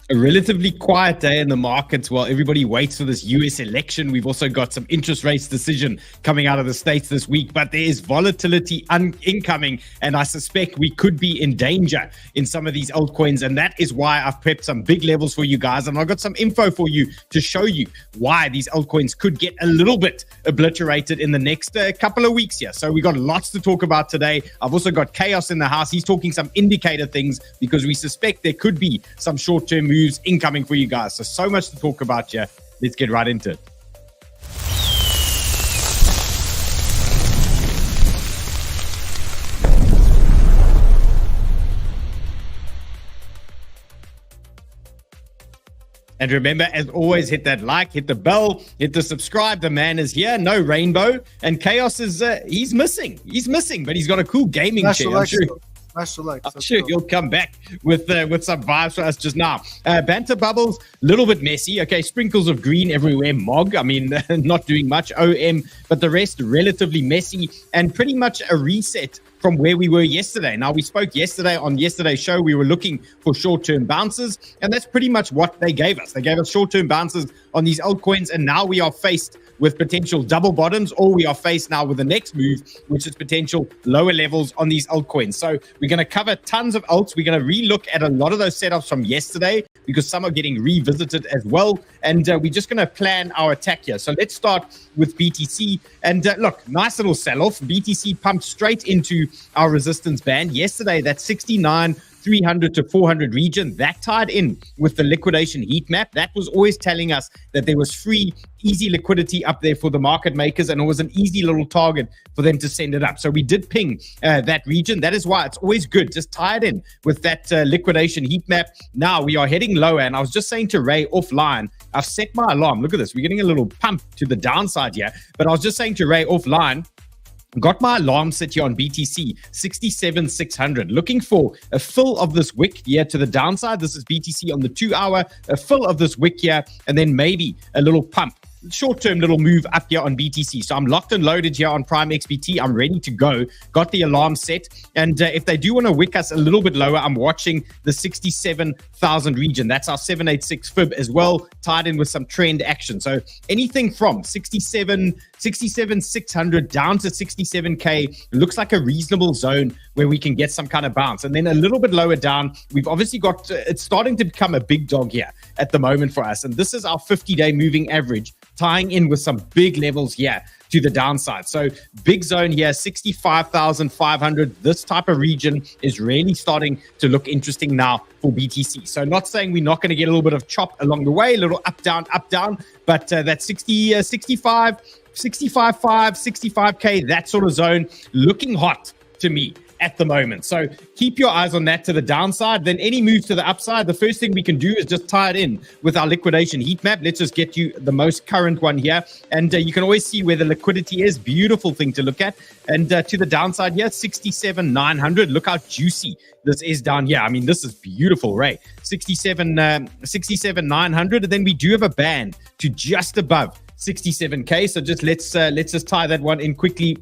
A relatively quiet day in the markets while everybody waits for this US election. We've also got some interest rates decision coming out of the States this week, but there is volatility incoming, and I suspect we could be in danger in some of these altcoins, and that is why I've prepped some big levels for you guys, and I've got some info for you to show you why these altcoins could get a little bit obliterated in the next couple of weeks here. So we got lots to talk about today. I've also got Chaos in the house. He's talking some indicator things because we suspect there could be some short-term moves incoming for you guys. So much to talk about here. Let's get right into it. And remember, as always, hit that like, hit the bell, hit the subscribe. The man is here. No rainbow. And Chaos is, he's missing. He's missing, but he's got a cool gaming chair. I'm sure he'll come back with some vibes for us just now. Banter bubbles, little bit messy. Okay, sprinkles of green everywhere. Mog, I mean, not doing much. OM, but the rest relatively messy and pretty much a reset from where we were yesterday. Now, we spoke yesterday on yesterday's show. We were looking for short-term bounces, and that's pretty much what they gave us. They gave us short-term bounces on these altcoins, and now we are faced with potential double bottoms, or we are faced now with the next move, which is potential lower levels on these altcoins. So we're going to cover tons of alts. We're going to relook at a lot of those setups from yesterday because some are getting revisited as well. And we're just going to plan our attack here. So let's start with BTC. And look, nice little sell-off. BTC pumped straight into our resistance band. Yesterday, that 69,300 to 400 region, that tied in with the liquidation heat map. That was always telling us that there was free, easy liquidity up there for the market makers, and it was an easy little target for them to send it up. So we did ping that region. That is why it's always good. Just tie it in with that liquidation heat map. Now we are heading lower, and I was just saying to Ray offline, I've set my alarm. Look at this. We're getting a little pump to the downside here, but I was just saying to Ray offline, got my alarm set here on BTC 67,600, looking for a fill of this wick here to the downside. This is BTC on the 2 hour, a fill of this wick here, and then maybe a little pump, short-term little move up here on BTC. So I'm locked and loaded here on Prime XBT. I'm ready to go. Got the alarm set. And if they do want to wick us a little bit lower, I'm watching the 67,000 region. That's our 786 fib as well, tied in with some trend action. So anything from 67,600 down to 67K looks like a reasonable zone where we can get some kind of bounce. And then a little bit lower down, we've obviously got, it's starting to become a big dog here at the moment for us. And this is our 50-day moving average, tying in with some big levels here to the downside. So big zone here, 65,500. This type of region is really starting to look interesting now for BTC. So not saying we're not going to get a little bit of chop along the way, a little up, down, but that 65, 65.5, 65K, that sort of zone looking hot to me at the moment. So keep your eyes on that to the downside. Then any moves to the upside, the first thing we can do is just tie it in with our liquidation heat map. Let's just get you the most current one here. And you can always see where the liquidity is. Beautiful thing to look at. And to the downside here, 67,900. Look how juicy this is down here. I mean, this is beautiful, right? 67,900. And then we do have a band to just above 67K. So just let's just tie that one in quickly.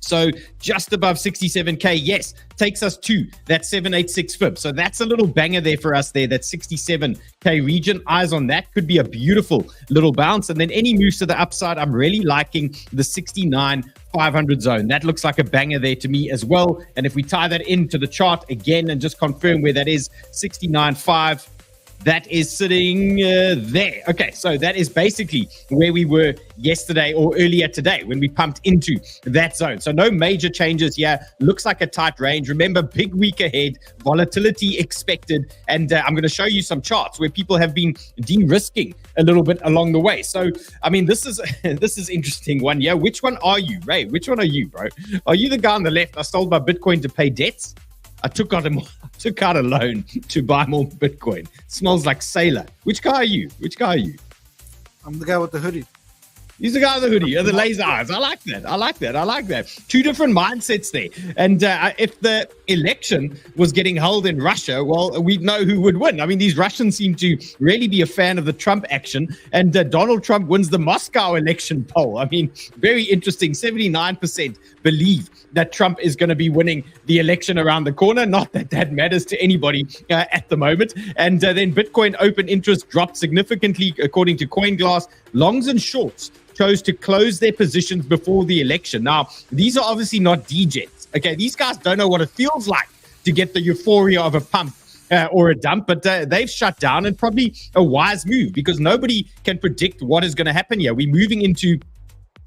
So just above 67K, yes, takes us to that 786 fib. So that's a little banger there for us there, that 67K region. Eyes on that. Could be a beautiful little bounce. And then any moves to the upside, I'm really liking the 69,500 zone. That looks like a banger there to me as well. And if we tie that into the chart again and just confirm where that is, 69.5, that is sitting there. Okay, so that is basically where we were yesterday or earlier today when we pumped into that zone. So no major changes here. Looks like a tight range. Remember, big week ahead, volatility expected. And I'm going to show you some charts where people have been de-risking a little bit along the way. So, I mean, this is interesting one. Yeah, which one are you, Ray? Which one are you, bro? Are you the guy on the left? I sold my Bitcoin to pay debts. I took out a loan to buy more Bitcoin. Smells like Sailor. Which guy are you? I'm the guy with the hoodie. He's the guy with the hoodie and the laser eyes. I like that. Two different mindsets there. And if the election was getting held in Russia, well, we'd know who would win. I mean, these Russians seem to really be a fan of the Trump action. And Donald Trump wins the Moscow election poll. I mean, very interesting. 79% believe that Trump is going to be winning the election around the corner. Not that that matters to anybody at the moment. And then Bitcoin open interest dropped significantly, according to CoinGlass. Longs and shorts chose to close their positions before the election. Now, these are obviously not degens. Okay, these guys don't know what it feels like to get the euphoria of a pump or a dump, but they've shut down, and probably a wise move because nobody can predict what is going to happen here. We're moving into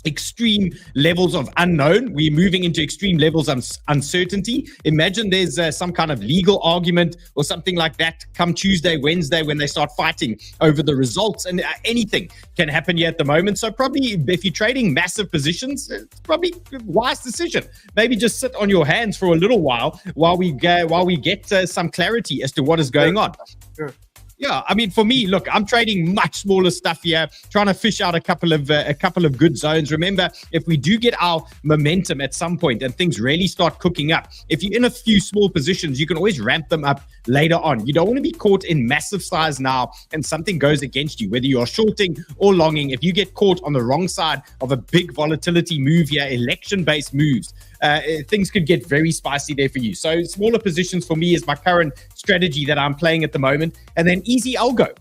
extreme levels of unknown. We're moving into extreme levels of uncertainty. Imagine there's some kind of legal argument or something like that come Tuesday, Wednesday, when they start fighting over the results, and anything can happen here at the moment. So probably if you're trading massive positions, it's probably a wise decision. Maybe just sit on your hands for a little while we get some clarity as to what is going on. Sure. Yeah, I mean, for me, look, I'm trading much smaller stuff here, trying to fish out a couple of good zones. Remember, if we do get our momentum at some point and things really start cooking up, if you're in a few small positions, you can always ramp them up later on. You don't want to be caught in massive size now and something goes against you, whether you are shorting or longing. If you get caught on the wrong side of a big volatility move here, election-based moves, things could get very spicy there for you. So smaller positions for me is my current strategy that I'm playing at the moment. And then easy algo.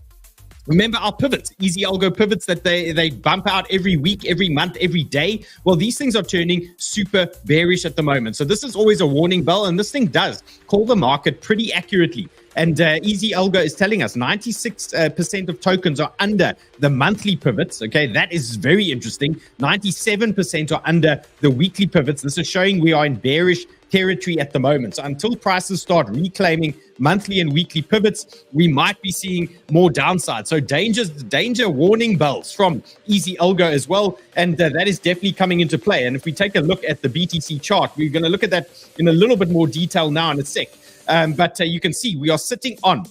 Remember our pivots, easy algo pivots that they bump out every week, every month, every day. Well, these things are turning super bearish at the moment. So this is always a warning bell, and this thing does call the market pretty accurately. And Easy Algo is telling us 96% of tokens are under the monthly pivots. Okay, that is very interesting. 97% are under the weekly pivots. This is showing we are in bearish territory at the moment. So until prices start reclaiming monthly and weekly pivots, we might be seeing more downside. So danger warning bells from Easy Algo as well. And that is definitely coming into play. And if we take a look at the BTC chart, we're going to look at that in a little bit more detail now in a sec. But you can see we are sitting on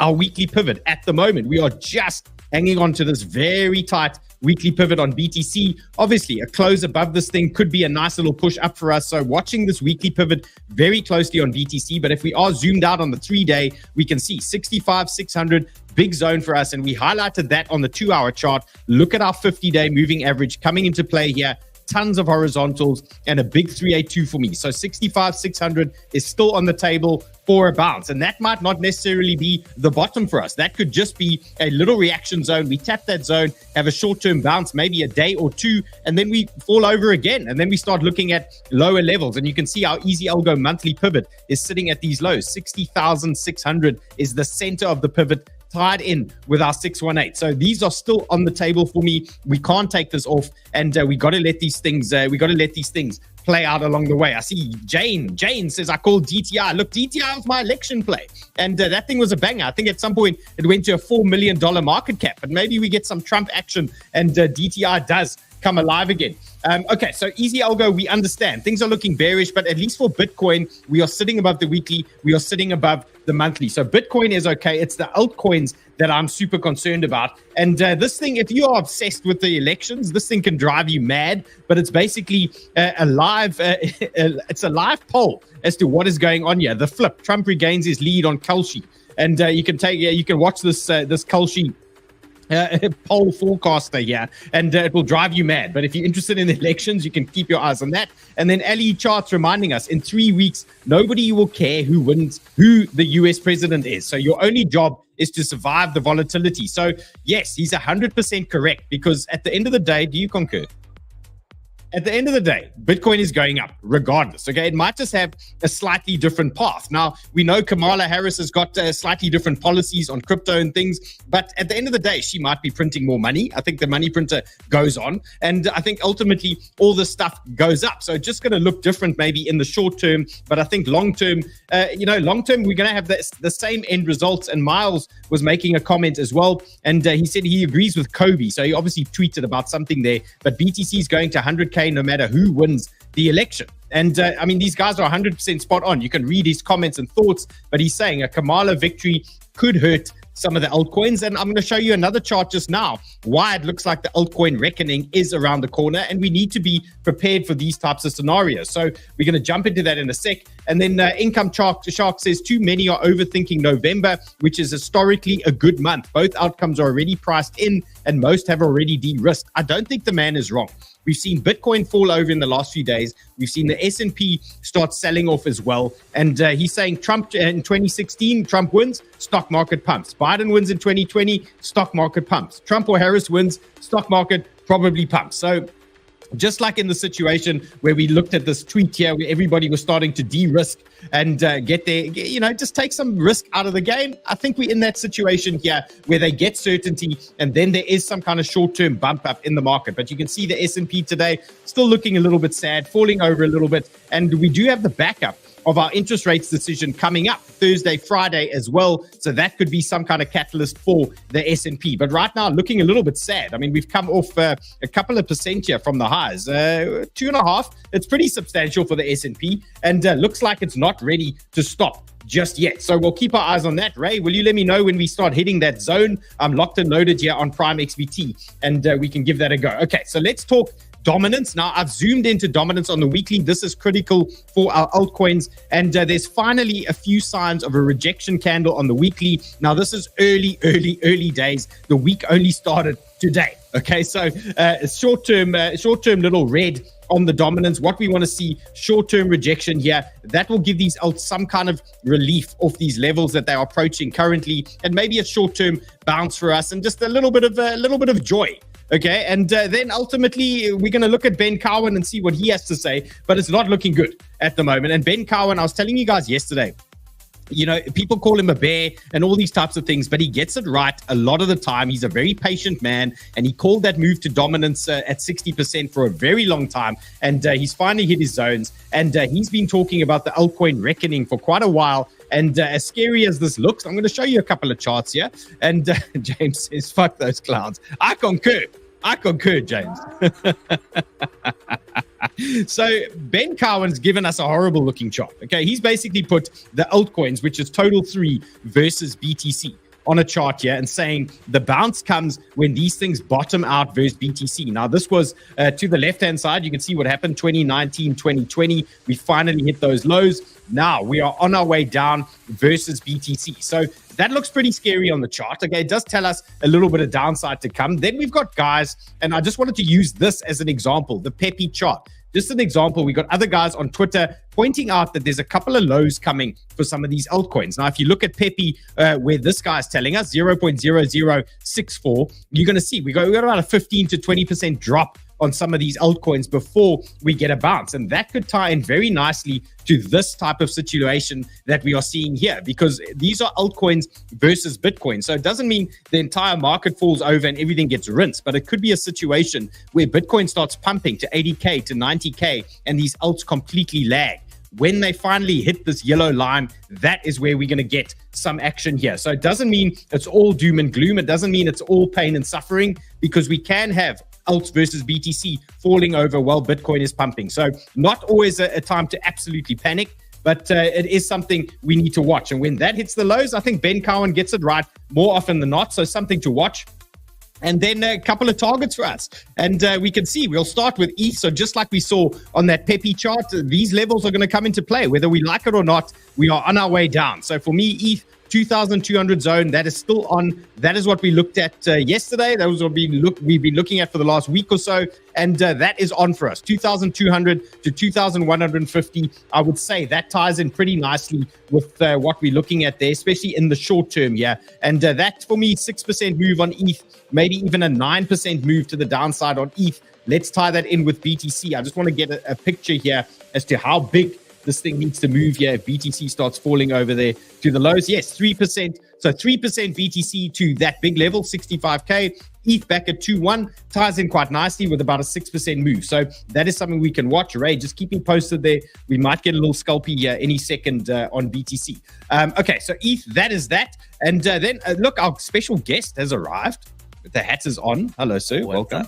our weekly pivot at the moment. We are just hanging on to this very tight weekly pivot on BTC. Obviously, a close above this thing could be a nice little push up for us. So watching this weekly pivot very closely on BTC. But if we are zoomed out on the 3-day, we can see 65,600, big zone for us. And we highlighted that on the 2-hour chart. Look at our 50-day moving average coming into play here. Tons of horizontals and a big 382 for me. So 65,600 is still on the table for a bounce. And that might not necessarily be the bottom for us. That could just be a little reaction zone. We tap that zone, have a short-term bounce, maybe a day or two, and then we fall over again. And then we start looking at lower levels. And you can see our Easy Algo monthly pivot is sitting at these lows. 60,600 is the center of the pivot, tied in with our 618. So these are still on the table for me. We can't take this off, and we got to let these things play out along the way. I see Jane says, I called DTI. Look, DTI was my election play, and that thing was a banger. I think at some point it went to a $4 million market cap, but maybe we get some Trump action and DTI does come alive again. Okay, so Easy Algo, we understand things are looking bearish, but at least for Bitcoin, we are sitting above the weekly, we are sitting above the monthly. So Bitcoin is okay. It's the altcoins that I'm super concerned about. And this thing, if you are obsessed with the elections, this thing can drive you mad. But it's basically a live poll as to what is going on here. The flip, Trump regains his lead on Kalshi, and you can watch this Kalshi poll forecaster here, and it will drive you mad. But if you're interested in the elections, you can keep your eyes on that. And then Ali charts reminding us in 3 weeks, nobody will care who wins, who the US president is. So your only job is to survive the volatility. So yes, he's 100% correct, because at the end of the day, do you concur? At the end of the day, Bitcoin is going up regardless. Okay, it might just have a slightly different path. Now, we know Kamala Harris has got slightly different policies on crypto and things, but at the end of the day, she might be printing more money. I think the money printer goes on, and I think ultimately all this stuff goes up. So it's just going to look different maybe in the short term, but I think long term, long term, we're going to have the same end results. And Miles was making a comment as well, and he said he agrees with Kobe. So he obviously tweeted about something there, but BTC is going to 100K no matter who wins the election. And I mean, these guys are 100% spot on. You can read his comments and thoughts, but he's saying a Kamala victory could hurt some of the altcoins. And I'm going to show you another chart just now, why it looks like the altcoin reckoning is around the corner, and we need to be prepared for these types of scenarios. So we're going to jump into that in a sec. And then Income Shark says too many are overthinking November, which is historically a good month. Both outcomes are already priced in and most have already de-risked. I don't think the man is wrong. We've seen Bitcoin fall over in the last few days. We've seen the S&P start selling off as well. And he's saying Trump in 2016, Trump wins, stock market pumps. Biden wins in 2020, stock market pumps. Trump or Harris wins, stock market probably pumps. So just like in the situation where we looked at this tweet here, where everybody was starting to de-risk and get their, just take some risk out of the game. I think we're in that situation here where they get certainty and then there is some kind of short-term bump up in the market. But you can see the S&P today still looking a little bit sad, falling over a little bit. And we do have the backup of our interest rates decision coming up Thursday, Friday as well. So that could be some kind of catalyst for the S&P. But right now, looking a little bit sad. I mean, we've come off a couple of percent here from the highs, 2.5. It's pretty substantial for the S&P, and looks like it's not ready to stop just yet. So we'll keep our eyes on that. Ray, will you let me know when we start hitting that zone? I'm locked and loaded here on Prime XBT, and we can give that a go. Okay, so let's talk dominance. Now, I've zoomed into dominance on the weekly. This is critical for our altcoins. And there's finally a few signs of a rejection candle on the weekly. Now, this is early days. The week only started today. Okay, so short-term little red on the dominance. What we want to see, short-term rejection here. That will give these alts some kind of relief off these levels that they are approaching currently, and maybe a short-term bounce for us, and just a little bit of joy. Okay, and then ultimately we're going to look at Ben Cowan and see what he has to say, but it's not looking good at the moment. And Ben Cowan, I was telling you guys yesterday, people call him a bear and all these types of things, but he gets it right a lot of the time. He's a very patient man, and he called that move to dominance at 60% for a very long time, and he's finally hit his zones, and he's been talking about the altcoin reckoning for quite a while. And as scary as this looks, I'm going to show you a couple of charts here. And James says, fuck those clowns. I concur, James. So Ben Cowan's given us a horrible looking chart. Okay, he's basically put the altcoins, which is TOTAL3 versus BTC, on a chart here and saying the bounce comes when these things bottom out versus BTC. Now, this was to the left-hand side. You can see what happened 2019, 2020. We finally hit those lows. Now we are on our way down versus BTC. So that looks pretty scary on the chart. Okay, it does tell us a little bit of downside to come. Then we've got guys, and I just wanted to use this as an example, the Peppy chart. Just an example, we got other guys on Twitter pointing out that there's a couple of lows coming for some of these altcoins. Now, if you look at Peppy, where this guy is telling us 0.0064, you're going to see we got about a 15 to 20% drop on some of these altcoins before we get a bounce. And that could tie in very nicely to this type of situation that we are seeing here, because these are altcoins versus Bitcoin. So it doesn't mean the entire market falls over and everything gets rinsed, but it could be a situation where Bitcoin starts pumping to 80K to 90K and these alts completely lag. When they finally hit this yellow line, that is where we're going to get some action here. So it doesn't mean it's all doom and gloom. It doesn't mean it's all pain and suffering, because we can have alts versus BTC falling over while Bitcoin is pumping. So not always a time to absolutely panic, but it is something we need to watch. And when that hits the lows, I think Ben Cowan gets it right more often than not. So something to watch. And then a couple of targets for us. And we can see, we'll start with ETH. So just like we saw on that Peppy chart, these levels are going to come into play. Whether we like it or not, we are on our way down. So for me, ETH, 2,200 zone, that is still on. That is what we looked at yesterday. That was what we've been looking at for the last week or so. And that is on for us, 2,200 to 2,150. I would say that ties in pretty nicely with what we're looking at there, especially in the short term here. And that, for me, 6% move on ETH, maybe even a 9% move to the downside on ETH. Let's tie that in with BTC. I just want to get a picture here as to how big this thing needs to move here if BTC starts falling over there to the lows. Yes, 3%. So 3% BTC to that big level, 65K. ETH back at 2.1 ties in quite nicely with about a 6% move. So that is something we can watch. Ray, just keep me posted there. We might get a little scalpy here any second on BTC. Okay, so ETH, that is that. And then, look, our special guest has arrived. The hat is on. Hello, sir. Welcome.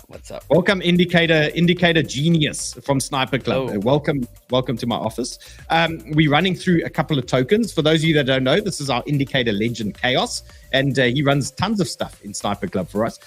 What's up? Welcome, indicator genius from Sniper Club. Welcome to my office. We're running through a couple of tokens. For those of you that don't know, this is our indicator legend Chaos, and he runs tons of stuff in Sniper Club for us.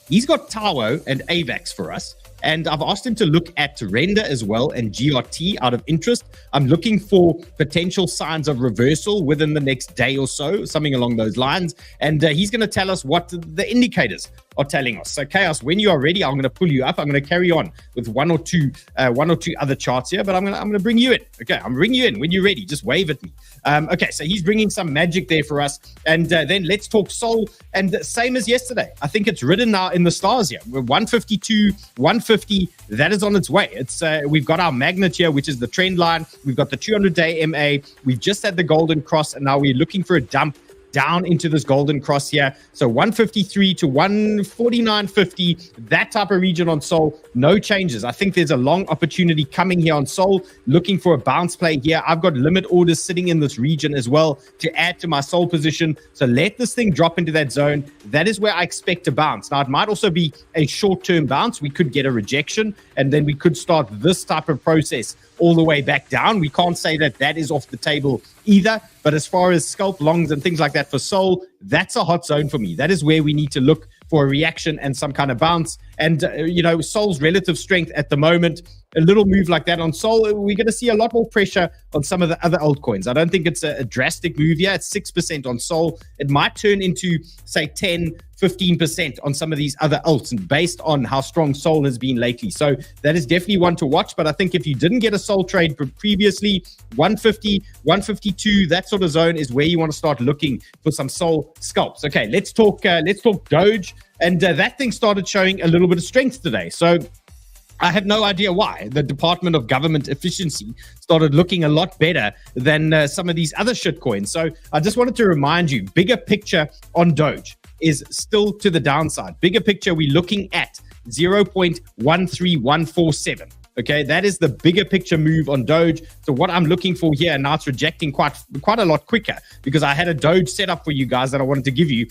He's got Tawo and AVAX for us. And I've asked him to look at Render as well and GRT out of interest. I'm looking for potential signs of reversal within the next day or so, something along those lines. And he's going to tell us what the indicators are telling us. So Chaos, when you are ready, I'm going to pull you up. I'm going to carry on with one or two other charts here, but I'm going to bring you in. Okay, I'm bringing you in. When you're ready, just wave at me. Okay, so he's bringing some magic there for us. And then let's talk Sol. And same as yesterday, I think it's written now in the stars here. We're 152, 150. That is on its way. It's we've got our magnet here, which is the trend line. We've got the 200-day MA. We've just had the golden cross, and now we're looking for a dump down into this golden cross here. So 153 to 149.50, that type of region on Sol, no changes. I think there's a long opportunity coming here on Sol, looking for a bounce play here. I've got limit orders sitting in this region as well to add to my Sol position. So let this thing drop into that zone. That is where I expect to bounce. Now, it might also be a short-term bounce. We could get a rejection, and then we could start this type of process all the way back down. We can't say that that is off the table either. But as far as scalp longs and things like that for Sol, that's a hot zone for me. That is where we need to look for a reaction and some kind of bounce. And, Sol's relative strength at the moment, a little move like that on Sol, we're going to see a lot more pressure on some of the other altcoins. I don't think it's a drastic move here. It's 6% on Sol. It might turn into, say, 10, 15% on some of these other alts, and based on how strong Sol has been lately. So that is definitely one to watch. But I think if you didn't get a Sol trade previously, 150, 152, that sort of zone is where you want to start looking for some Sol scalps. Okay, let's talk Doge. And that thing started showing a little bit of strength today. So I have no idea why. The Department of Government Efficiency started looking a lot better than some of these other shitcoins. So I just wanted to remind you, bigger picture on Doge is still to the downside. Bigger picture, we're looking at 0.13147. Okay, that is the bigger picture move on Doge. So what I'm looking for here, now it's rejecting quite a lot quicker, because I had a Doge set up for you guys that I wanted to give you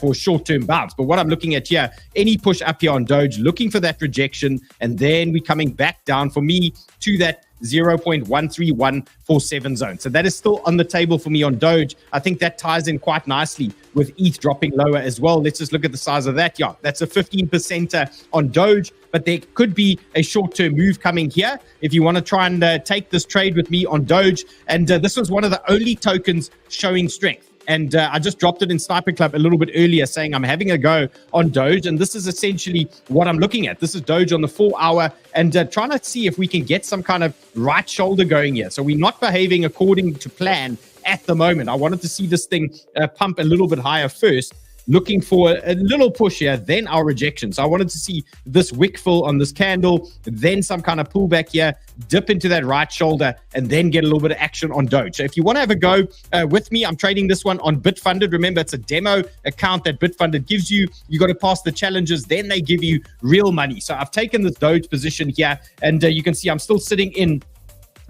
for a short-term bounce. But what I'm looking at here, any push up here on Doge, looking for that rejection, and then we're coming back down for me to that 0.13147 zone. So that is still on the table for me on Doge. I think that ties in quite nicely with ETH dropping lower as well. Let's just look at the size of that. Yeah, that's a 15% on Doge, but there could be a short-term move coming here if you want to try and take this trade with me on Doge. And this was one of the only tokens showing strength. And I just dropped it in Sniper Club a little bit earlier, saying I'm having a go on Doge. And this is essentially what I'm looking at. This is Doge on the 4 hour, and trying to see if we can get some kind of right shoulder going here. So we're not behaving according to plan at the moment. I wanted to see this thing pump a little bit higher first, looking for a little push here, then our rejection. So I wanted to see this wick fill on this candle, then some kind of pullback here, dip into that right shoulder, and then get a little bit of action on Doge. So if you want to have a go with me, I'm trading this one on Bitfunded. Remember, it's a demo account that Bitfunded gives you. You got to pass the challenges, then they give you real money. So I've taken this Doge position here, and you can see I'm still sitting in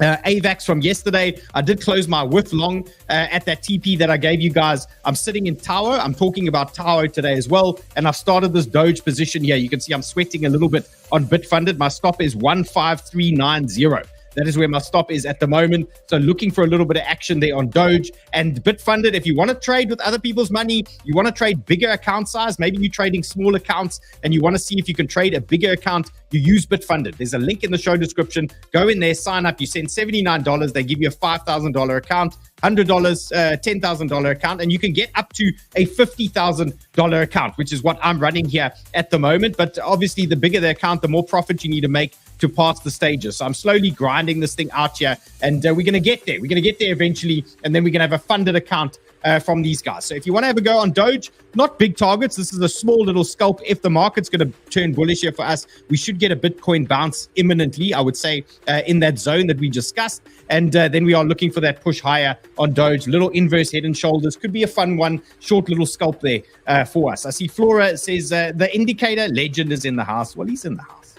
AVAX from yesterday. I did close my width long at that TP that I gave you guys. I'm sitting in Tawo. I'm talking about Tawo today as well. And I've started this Doge position here. You can see I'm sweating a little bit on Bitfunded. My stop is 15390. That is where my stop is at the moment. So looking for a little bit of action there on Doge. And Bitfunded, if you want to trade with other people's money, you want to trade bigger account size, maybe you're trading small accounts and you want to see if you can trade a bigger account, you use Bitfunded. There's a link in the show description. Go in there, sign up. You send $79. They give you a $5,000 account, $100, $10,000 account, and you can get up to a $50,000 account, which is what I'm running here at the moment. But obviously, the bigger the account, the more profit you need to make to pass the stages. So I'm slowly grinding this thing out here, and we're going to get there. We're going to get there eventually, and then we're going to have a funded account from these guys. So if you want to have a go on Doge, not big targets. This is a small little scalp. If the market's going to turn bullish here for us, we should get a Bitcoin bounce imminently, I would say, in that zone that we discussed. And then we are looking for that push higher on Doge. Little inverse head and shoulders. Could be a fun one. Short little scalp there for us. I see Flora says the indicator legend is in the house. Well, he's in the house.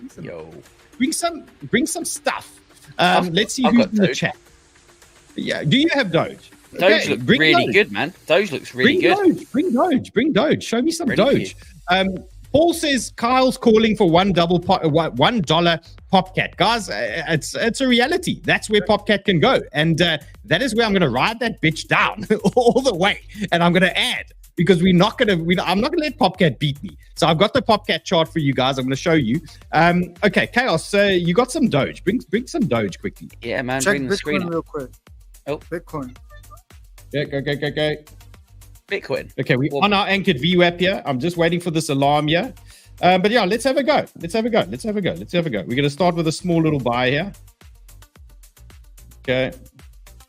Bring some stuff. Let's see who's in the chat. Yeah, do you have Doge? Doge looks really good, man. Doge looks really good. Bring Doge. Show me some Doge. Paul says Kyle's calling for $1 Popcat. Guys, it's a reality. That's where Popcat can go. And that is where I'm going to ride that bitch down all the way. And I'm going to add, because I'm not going to let Popcat beat me. So I've got the Popcat chart for you guys. I'm going to show you. Okay, Chaos, you got some Doge. Bring some Doge quickly. Yeah, man. Check bring the screen Bitcoin up. real quick. Oh, Bitcoin. Yeah, go. Bitcoin. Okay, we're on our anchored VWAP here. I'm just waiting for this alarm here. But yeah, let's have a go. We're going to start with a small little buy here. Okay.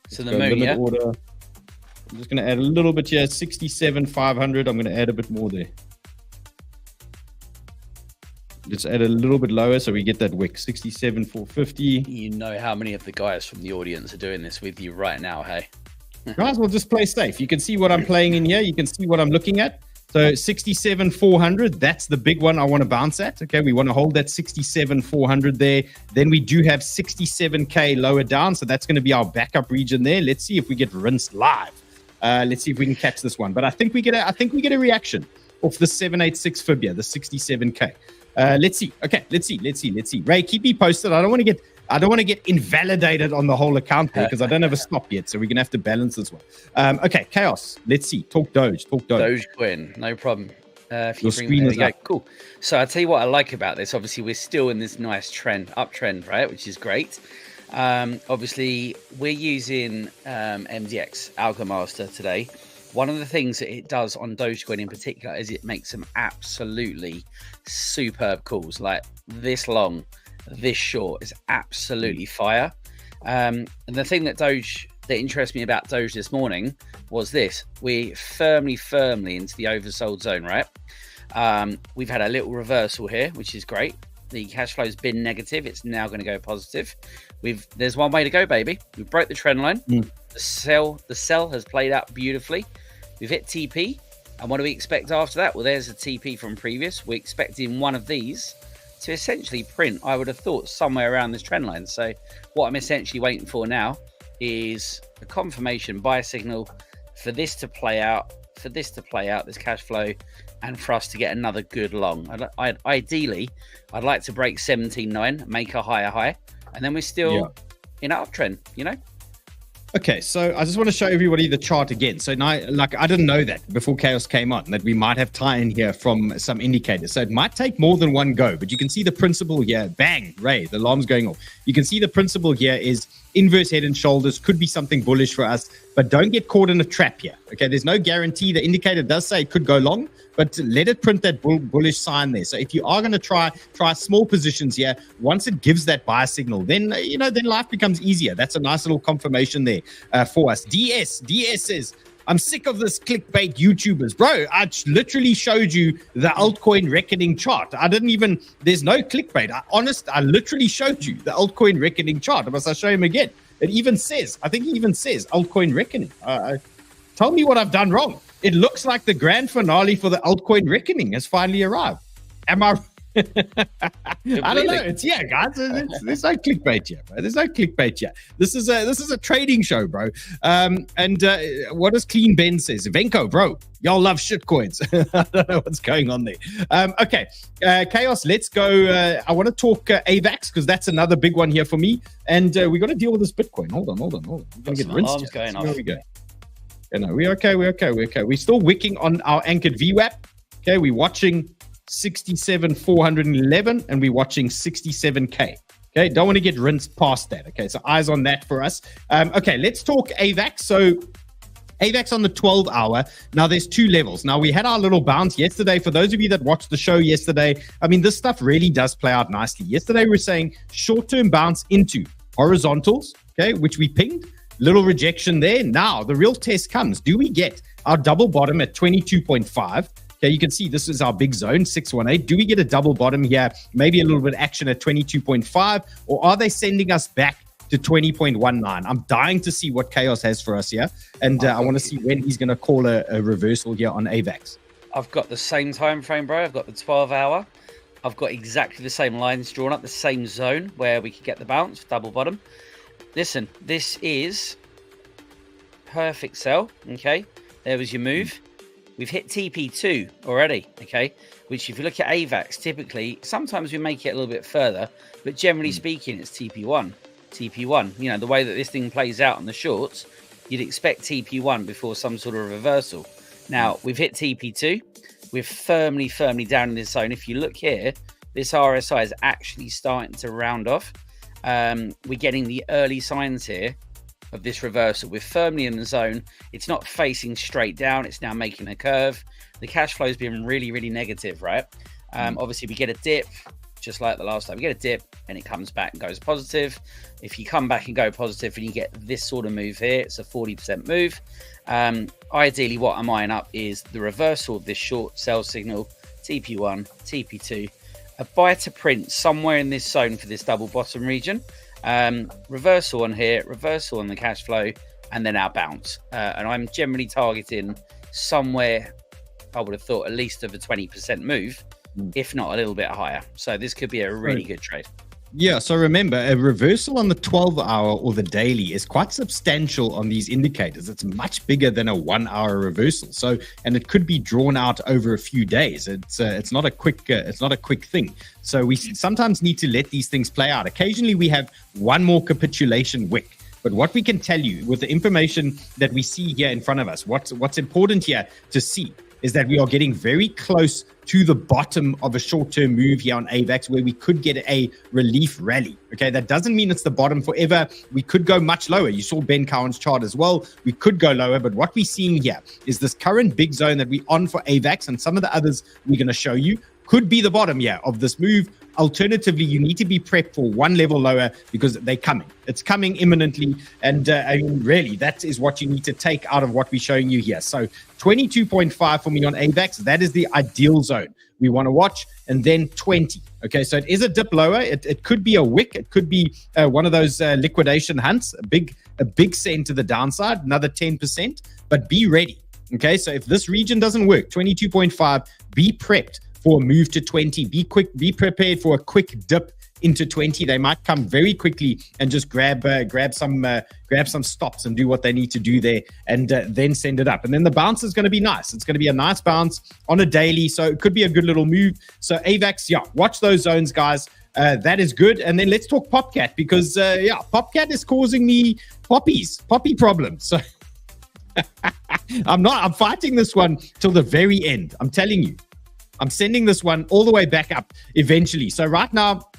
So the moon, yeah? Order. I'm just going to add a little bit here. 67,500. I'm going to add a bit more there. Let's add a little bit lower so we get that wick. 67,450. You know how many of the guys from the audience are doing this with you right now, hey? Guys, we'll just play safe. You can see what I'm playing in here. You can see what I'm looking at. So 67,400, that's the big one I want to bounce at. Okay, we want to hold that 67,400 there. Then we do have 67K lower down. So that's going to be our backup region there. Let's see if we get rinsed live. Let's see if we can catch this one. But I think we get a reaction off the 786 fib here, the 67K. Let's see. Okay, let's see. Ray, keep me posted. I don't want to get invalidated on the whole account there because I don't have a stop yet. So we're going to have to balance this one. Okay, Chaos. Let's see. Talk Doge. Dogecoin, no problem. If you Your bring screen there is you go. up. Cool. So I'll tell you what I like about this. Obviously, we're still in this nice uptrend, right? Which is great. Obviously, we're using 𝗙𝗥𝗟𝗟𝗢𝗪 today. One of the things that it does on Dogecoin in particular is it makes some absolutely superb calls, like this long, this short is absolutely fire. And the thing that interests me about Doge this morning was this: we're firmly into the oversold zone, right? We've had a little reversal here, which is great. The cash flow has been negative. It's now going to go positive. There's one way to go, baby. We broke the trend line. The sell has played out beautifully. We've hit TP. And what do we expect after that? Well, there's a TP from previous. We're expecting one of these to essentially print, I would have thought, somewhere around this trend line. So what I'm essentially waiting for now is a confirmation buy signal for this to play out, this cash flow, and for us to get another good long. Ideally, I'd like to break 17.9, make a higher high, and then we're still in an uptrend, you know? Okay, so I just want to show everybody the chart again. So now, I didn't know that before Chaos came on, that we might have tie-in here from some indicators. So it might take more than one go, but you can see the principle here. Bang, Ray, the alarm's going off. You can see the principle here is inverse head and shoulders, could be something bullish for us, but don't get caught in a trap here. Okay, there's no guarantee. The indicator does say it could go long, but let it print that bullish sign there. So if you are going to try small positions here, once it gives that buy signal, then then life becomes easier. That's a nice little confirmation there for us. DS says, I'm sick of this clickbait YouTubers. Bro, I literally showed you the altcoin reckoning chart. There's no clickbait. I literally showed you the altcoin reckoning chart. Must I show him again? It even says, I think it even says altcoin reckoning. Tell me what I've done wrong. It looks like the grand finale for the altcoin reckoning has finally arrived. Am I? I don't know. It's guys. There's no clickbait here, bro. There's no clickbait here. This is a trading show, bro. And what does Clean Ben says? Venko, bro, y'all love shit coins. I don't know what's going on there. Okay, Chaos. Let's go. I want to talk AVAX because that's another big one here for me. And we got to deal with this Bitcoin. Hold on. We're gonna get rinsed. Here we go. No, we're okay. We're still wicking on our anchored VWAP. Okay, we're watching 67,411 and we're watching 67K. Okay, don't want to get rinsed past that. Okay, so eyes on that for us. Okay, let's talk AVAX. So AVAX on the 12-hour. Now, there's two levels. Now, we had our little bounce yesterday. For those of you that watched the show yesterday, I mean, this stuff really does play out nicely. Yesterday, we were saying short-term bounce into horizontals, okay, which we pinged. Little rejection there. Now, the real test comes. Do we get our double bottom at 22.5? Okay, you can see this is our big zone, 618. Do we get a double bottom here? Maybe a little bit of action at 22.5? Or are they sending us back to 20.19? I'm dying to see what Chaos has for us here. And I want to see when he's going to call a reversal here on AVAX. I've got the same time frame, bro. I've got the 12-hour. I've got exactly the same lines drawn up, the same zone where we could get the bounce, double bottom. Listen, this is perfect sell. Okay, there was your move. we've hit TP2 already, okay? Which if you look at AVAX, typically, sometimes we make it a little bit further, but generally speaking, it's TP1. TP1, you know, the way that this thing plays out on the shorts, you'd expect TP1 before some sort of reversal. Now, we've hit TP2. We're firmly down in this zone. If you look here, this RSI is actually starting to round off. We're getting the early signs here of this reversal. We're firmly in the zone. It's not facing straight down. It's now making a curve. The cash flow has been really negative, right? Obviously, we get a dip, just like the last time. We get a dip, and it comes back and goes positive. If you come back and go positive, and you get this sort of move here, it's a 40% move. Ideally, what I'm eyeing up is the reversal of this short sell signal, TP1, TP2, a buy to print somewhere in this zone for this double bottom region. Reversal on here, reversal on the cash flow, and then our bounce. And I'm generally targeting somewhere, I would have thought, at least of a 20% move, if not a little bit higher. So this could be a really good trade. Yeah, so remember, a reversal on the 12-hour or the daily is quite substantial on these indicators. It's much bigger than a 1-hour reversal. So, and it could be drawn out over a few days. It's not a quick thing. So we sometimes need to let these things play out. Occasionally, we have one more capitulation wick. But what we can tell you with the information that we see here in front of us, what's important here to see is that we are getting very close to the bottom of a short-term move here on AVAX where we could get a relief rally. Okay, that doesn't mean it's the bottom forever. We could go much lower. You saw Ben Cowan's chart as well. We could go lower, but what we're seeing here is this current big zone that we're on for AVAX, and some of the others we're going to show you could be the bottom here of this move. Alternatively, you need to be prepped for one level lower because they're coming. It's coming imminently. And I mean, really, that is what you need to take out of what we're showing you here. So 22.5 for me on AVAX. That is the ideal zone we want to watch. And then 20. Okay, so it is a dip lower. It could be a wick. It could be one of those liquidation hunts, a big send to the downside, another 10%. But be ready. Okay, so if this region doesn't work, 22.5, be prepped for a move to 20. Be prepared for a quick dip into 20. They might come very quickly and just grab some stops and do what they need to do there, and then send it up. And then the bounce is going to be nice. It's going to be a nice bounce on a daily, so it could be a good little move. So AVAX, yeah, watch those zones, guys. That is good. And then let's talk PopCat, because PopCat is causing me poppy problems. So I'm fighting this one till the very end. I'm telling you. I'm sending this one all the way back up eventually. So right now,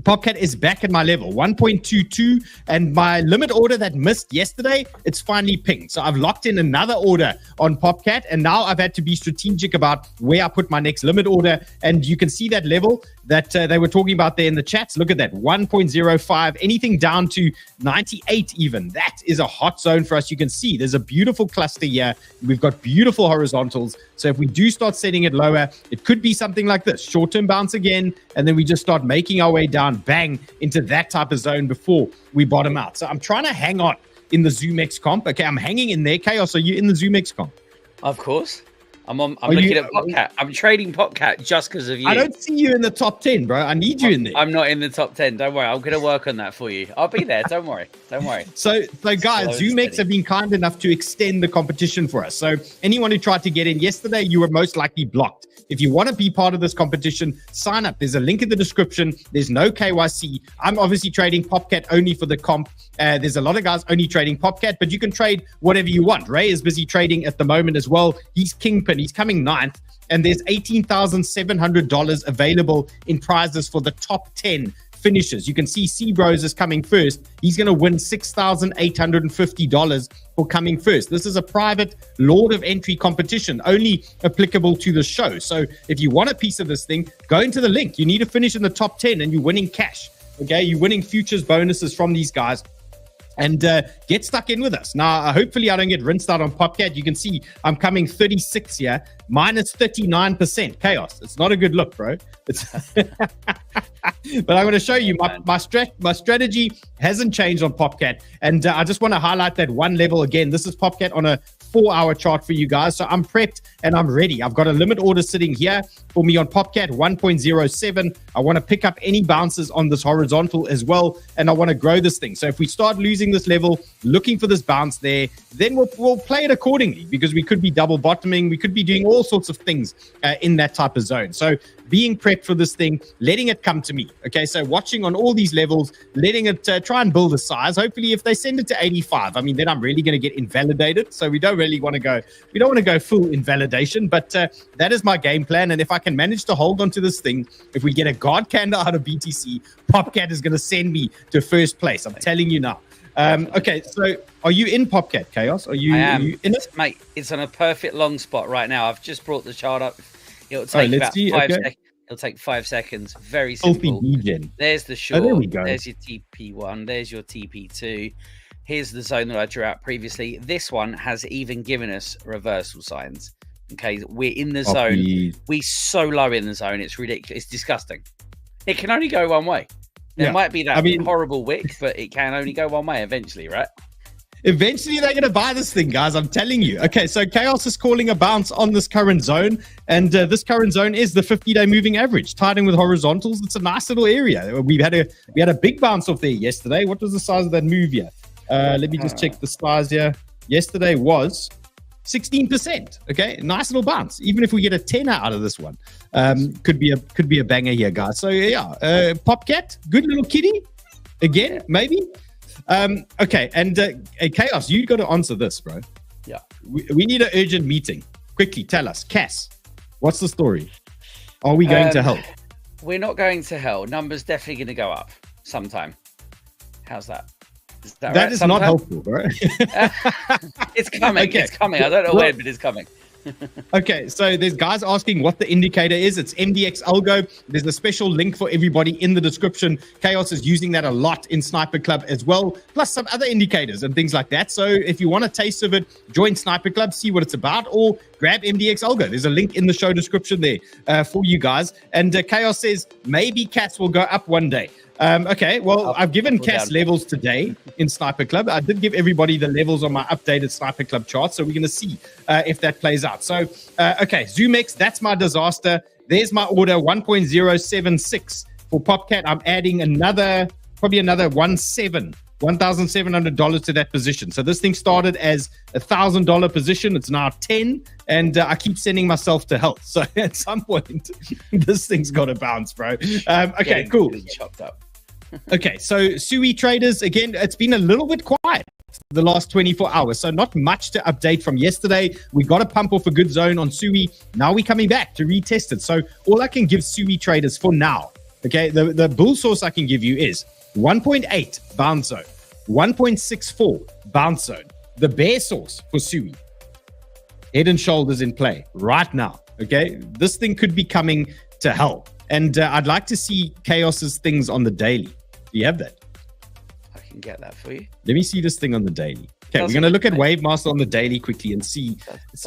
PopCat is back at my level, 1.22, and my limit order that missed yesterday, it's finally pinged. So I've locked in another order on PopCat, and now I've had to be strategic about where I put my next limit order. And you can see that level that they were talking about there in the chats. Look at that, 1.05, anything down to 98 even. That is a hot zone for us. You can see there's a beautiful cluster here. We've got beautiful horizontals. So if we do start setting it lower, it could be something like this, short-term bounce again, and then we just start making our way down, bang, into that type of zone before we bottom out. So I'm trying to hang on in the ZoomX comp. Okay, I'm hanging in there. Chaos, are you in the ZoomX comp? Of course. I'm looking at PopCat. I'm trading PopCat just because of you. I don't see you in the top 10, bro. I need you in there. I'm not in the top 10. Don't worry. I'm going to work on that for you. I'll be there. Don't worry. Don't worry. So guys, ZoomX have been kind enough to extend the competition for us. So anyone who tried to get in yesterday, you were most likely blocked. If you want to be part of this competition, sign up. There's a link in the description. There's no KYC. I'm obviously trading PopCat only for the comp. There's a lot of guys only trading PopCat, but you can trade whatever you want. Ray is busy trading at the moment as well. He's kingpin. He's coming 9th. And there's $18,700 available in prizes for the top 10 finishes. You can see C-Bros is coming first. He's going to win $6,850 for coming first. This is a private Lord of Entry competition, only applicable to the show. So if you want a piece of this thing, go into the link. You need to finish in the top 10 and you're winning cash. Okay, you're winning futures bonuses from these guys. And get stuck in with us. Now, hopefully I don't get rinsed out on PopCat. You can see I'm coming 36 here, minus 39%. Chaos. It's not a good look, bro. It's but I'm going to show you my strategy hasn't changed on PopCat. And I just want to highlight that one level again. This is PopCat on a 4-hour chart for you guys. So I'm prepped and I'm ready. I've got a limit order sitting here for me on PopCat 1.07. I want to pick up any bounces on this horizontal as well, and I want to grow this thing. So if we start losing this level, looking for this bounce there, then we'll play it accordingly, because we could be double bottoming. We could be doing all sorts of things in that type of zone. So being prepped for this thing, letting it come to me. Okay, so watching on all these levels, letting it try and build a size. Hopefully, if they send it to 85, I mean, then I'm really going to get invalidated. So we don't really want to go. We don't want to go full invalidation. But that is my game plan. And if I can manage to hold onto this thing, if we get a God candle out of BTC, PopCat is going to send me to first place. I'm telling you now. Okay, so are you in PopCat, Chaos? Are you in it? Mate, it's on a perfect long spot right now. I've just brought the chart up. It'll take about 5 seconds. It'll take 5 seconds. Very simple. There's the short. There we go. There's your TP1. There's your TP2. Here's the zone that I drew out previously. This one has even given us reversal signs. Okay, we're in the zone. We're so low in the zone. It's ridiculous. It's disgusting. It can only go one way. There might be that horrible wick, but it can only go one way eventually, right? Eventually, they're going to buy this thing, guys. I'm telling you. Okay, so Chaos is calling a bounce on this current zone. And this current zone is the 50-day moving average, tied in with horizontals. It's a nice little area. We had a big bounce off there yesterday. What was the size of that move here? Let me just check the size here. Yesterday was 16%. Okay, nice little bounce. Even if we get a 10 out of this one, could be a banger here, guys. So yeah, PopCat, good little kitty. Again, maybe. Okay, and Chaos, you got to answer this, bro. Yeah, we need an urgent meeting. Quickly, tell us, Cass, what's the story? Are we going to hell? We're not going to hell. Numbers definitely going to go up sometime. How's that? That right? Is not helpful, bro. It's coming. Okay. It's coming. I don't know when, but it's coming. Okay, so there's guys asking what the indicator is. It's MDX Algo. There's a special link for everybody in the description. Chaos is using that a lot in Sniper Club as well, plus some other indicators and things like that. So if you want a taste of it, join Sniper Club, see what it's about, or grab MDX Algo. There's a link in the show description there for you guys. And Chaos says maybe cats will go up one day. Okay, well, I've given Cass levels today in Sniper Club. I did give everybody the levels on my updated Sniper Club chart, so we're going to see if that plays out. So, okay, ZoomX, that's my disaster. There's my order, 1.076 for PopCat. I'm adding probably another $1,700 to that position. So this thing started as $1,000 position. It's now 10, and I keep sending myself to hell. So at some point, this thing's got to bounce, bro. Okay, cool. Chopped up. Okay, so Sui traders, again, it's been a little bit quiet the last 24 hours. So not much to update from yesterday. We got to pump off a good zone on Sui. Now we're coming back to retest it. So all I can give Sui traders for now, okay, the bull source I can give you is 1.8 bounce zone, 1.64 bounce zone. The bear source for Sui, head and shoulders in play right now. Okay, this thing could be coming to hell. And I'd like to see Chaos's things on the daily. Do you have that? I can get that for you. Let me see this thing on the daily. Okay, we're gonna look at WaveMaster on the daily quickly and see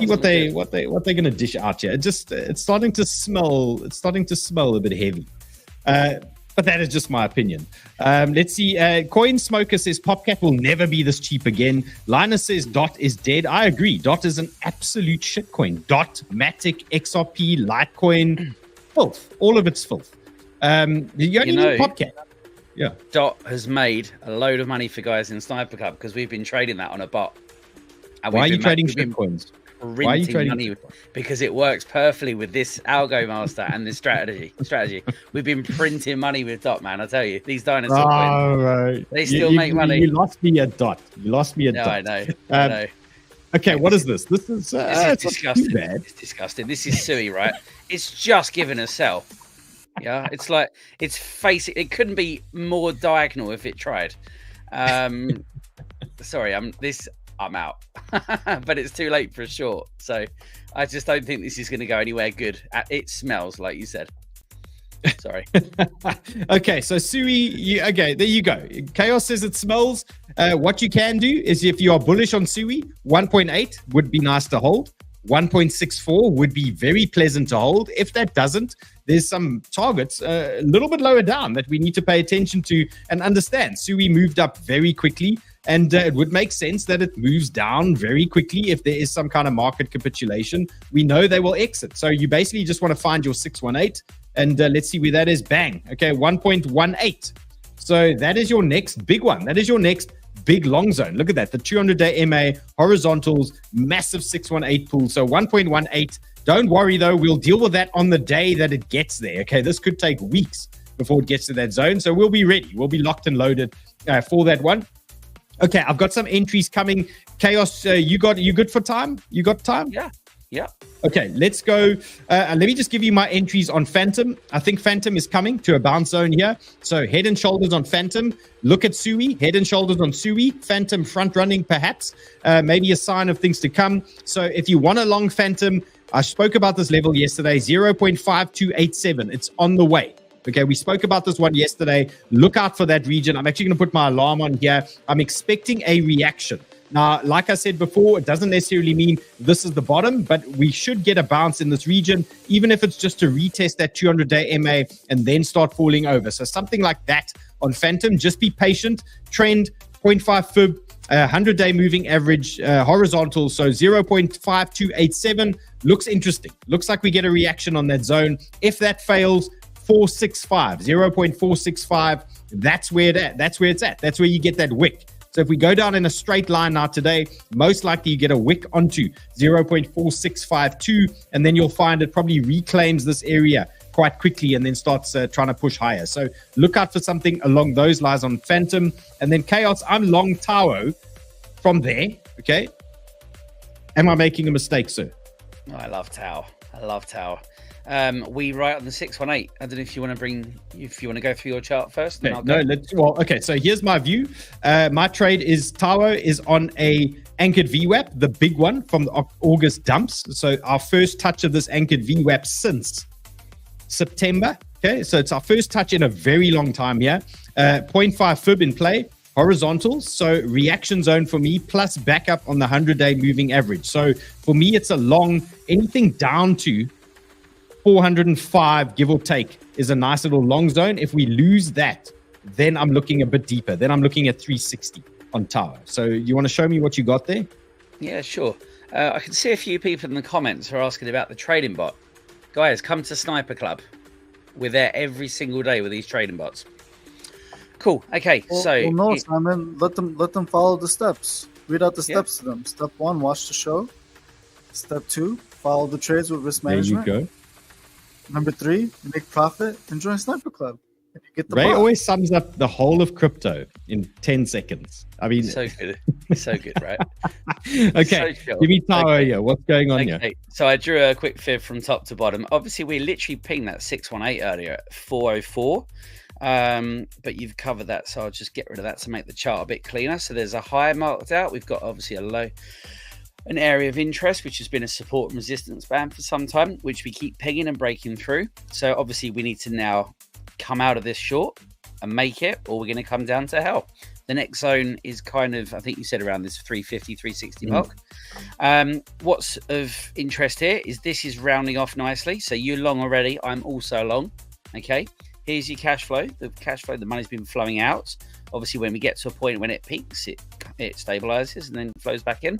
what they're gonna dish out here. It's starting to smell. It's starting to smell a bit heavy. But that is just my opinion. Let's see. Coin Smoker says PopCat will never be this cheap again. Linus says DOT is dead. I agree. DOT is an absolute shitcoin. DOT, Matic, XRP, Litecoin, filth. All of it's filth. You only need PopCat. Yeah. DOT has made a load of money for guys in Sniper Cup because we've been trading that on a bot. Why are you trading shitcoins? Why are you trading money? Because it works perfectly with this algo master and this strategy. We've been printing money with DOT, man. I tell you, these dinosaur coins, right. They still make money. You lost me at DOT. DOT. I know. Okay, what is this? This is disgusting. It's disgusting. This is Sui, right? It's just giving a sell. Yeah, it's like it's facing. It couldn't be more diagonal if it tried. Sorry, I'm out, but it's too late for a short. So I just don't think this is going to go anywhere good. It smells, like you said. Sorry. Okay, so Sui, okay, there you go. Chaos says it smells. What you can do is if you are bullish on Sui, 1.8 would be nice to hold. 1.64 would be very pleasant to hold. If that doesn't, there's some targets a little bit lower down that we need to pay attention to and understand. Sui moved up very quickly. And it would make sense that it moves down very quickly if there is some kind of market capitulation. We know they will exit. So you basically just want to find your 618, and let's see where that is. Bang. Okay, 1.18. So that is your next big one. That is your next big long zone. Look at that. The 200-day MA, horizontals, massive 618 pool. So 1.18. Don't worry, though. We'll deal with that on the day that it gets there. Okay, this could take weeks before it gets to that zone. So we'll be ready. We'll be locked and loaded for that one. Okay, I've got some entries coming. 𝗘𝗧, you good for time? You got time? Yeah. Okay, let's go. Let me just give you my entries on Phantom. I think Phantom is coming to a bounce zone here. So head and shoulders on Phantom. Look at 𝗬𝗎, head and shoulders on 𝗬𝗎. Phantom front running perhaps. Maybe a sign of things to come. So if you want a long Phantom, I spoke about this level yesterday, 0.5287. It's on the way. Okay, we spoke about this one yesterday. Look out for that region. I'm actually going to put my alarm on here. I'm expecting a reaction. Now, like I said before, it doesn't necessarily mean this is the bottom, but we should get a bounce in this region, even if it's just to retest that 200-day MA and then start falling over. So something like that on Phantom. Just be patient. Trend, 0.5 fib, 100-day moving average, horizontal. So 0.5287 looks interesting. Looks like we get a reaction on that zone. If that fails, 465, 0.465. That's where it's at. That's where you get that wick. So if we go down in a straight line now today, most likely you get a wick onto 0.4652, and then you'll find it probably reclaims this area quite quickly and then starts trying to push higher. So look out for something along those lines on Phantom. And then 𝗘𝗧, I'm long 𝗬𝗨 from there. Okay. Am I making a mistake, sir? Oh, I love 𝗬𝗨. We write on the 618. I don't know if you want to go through your chart first. Okay. So here's my view. My trade is 𝗬𝗨 is on a anchored VWAP, the big one from the August dumps. So our first touch of this anchored VWAP since September. Okay. So it's our first touch in a very long time here. 0.5 fib in play. Horizontals, so reaction zone for me, plus backup on the 100-day moving average. So for me, it's a long, anything down to 405, give or take, is a nice little long zone. If we lose that, then I'm looking a bit deeper. Then I'm looking at 360 on 𝗬𝗨. So you want to show me what you got there? Yeah, sure. I can see a few people in the comments are asking about the trading bot. Guys, come to Sniper Club. We're there every single day with these trading bots. Cool. Okay, no, Simon, let them follow the steps. Read out the steps to them. Step 1, watch the show. Step 2, follow the trades with risk management. There you go. Number 3, make profit and join Sniper Club. And you get the Ray bot. always sums up the whole of crypto in 10 seconds. I mean, so good. So good, right? Okay, so give me 𝗬𝗨 here. What's going on here? So I drew a quick fib from top to bottom. Obviously, we literally pinged that 618 earlier at 404. But you've covered that, so I'll just get rid of that to make the chart a bit cleaner. So there's a high marked out. We've got obviously a low, an area of interest, which has been a support and resistance band for some time, which we keep pinging and breaking through. So obviously we need to now come out of this short and make it, or we're going to come down to hell. The next zone is kind of, I think you said around this 350, 360 mark. What's of interest here is this is rounding off nicely. So you're long already. I'm also long. Okay. Here's your cash flow. The cash flow, the money's been flowing out. Obviously, when we get to a point when it peaks, it stabilizes and then flows back in.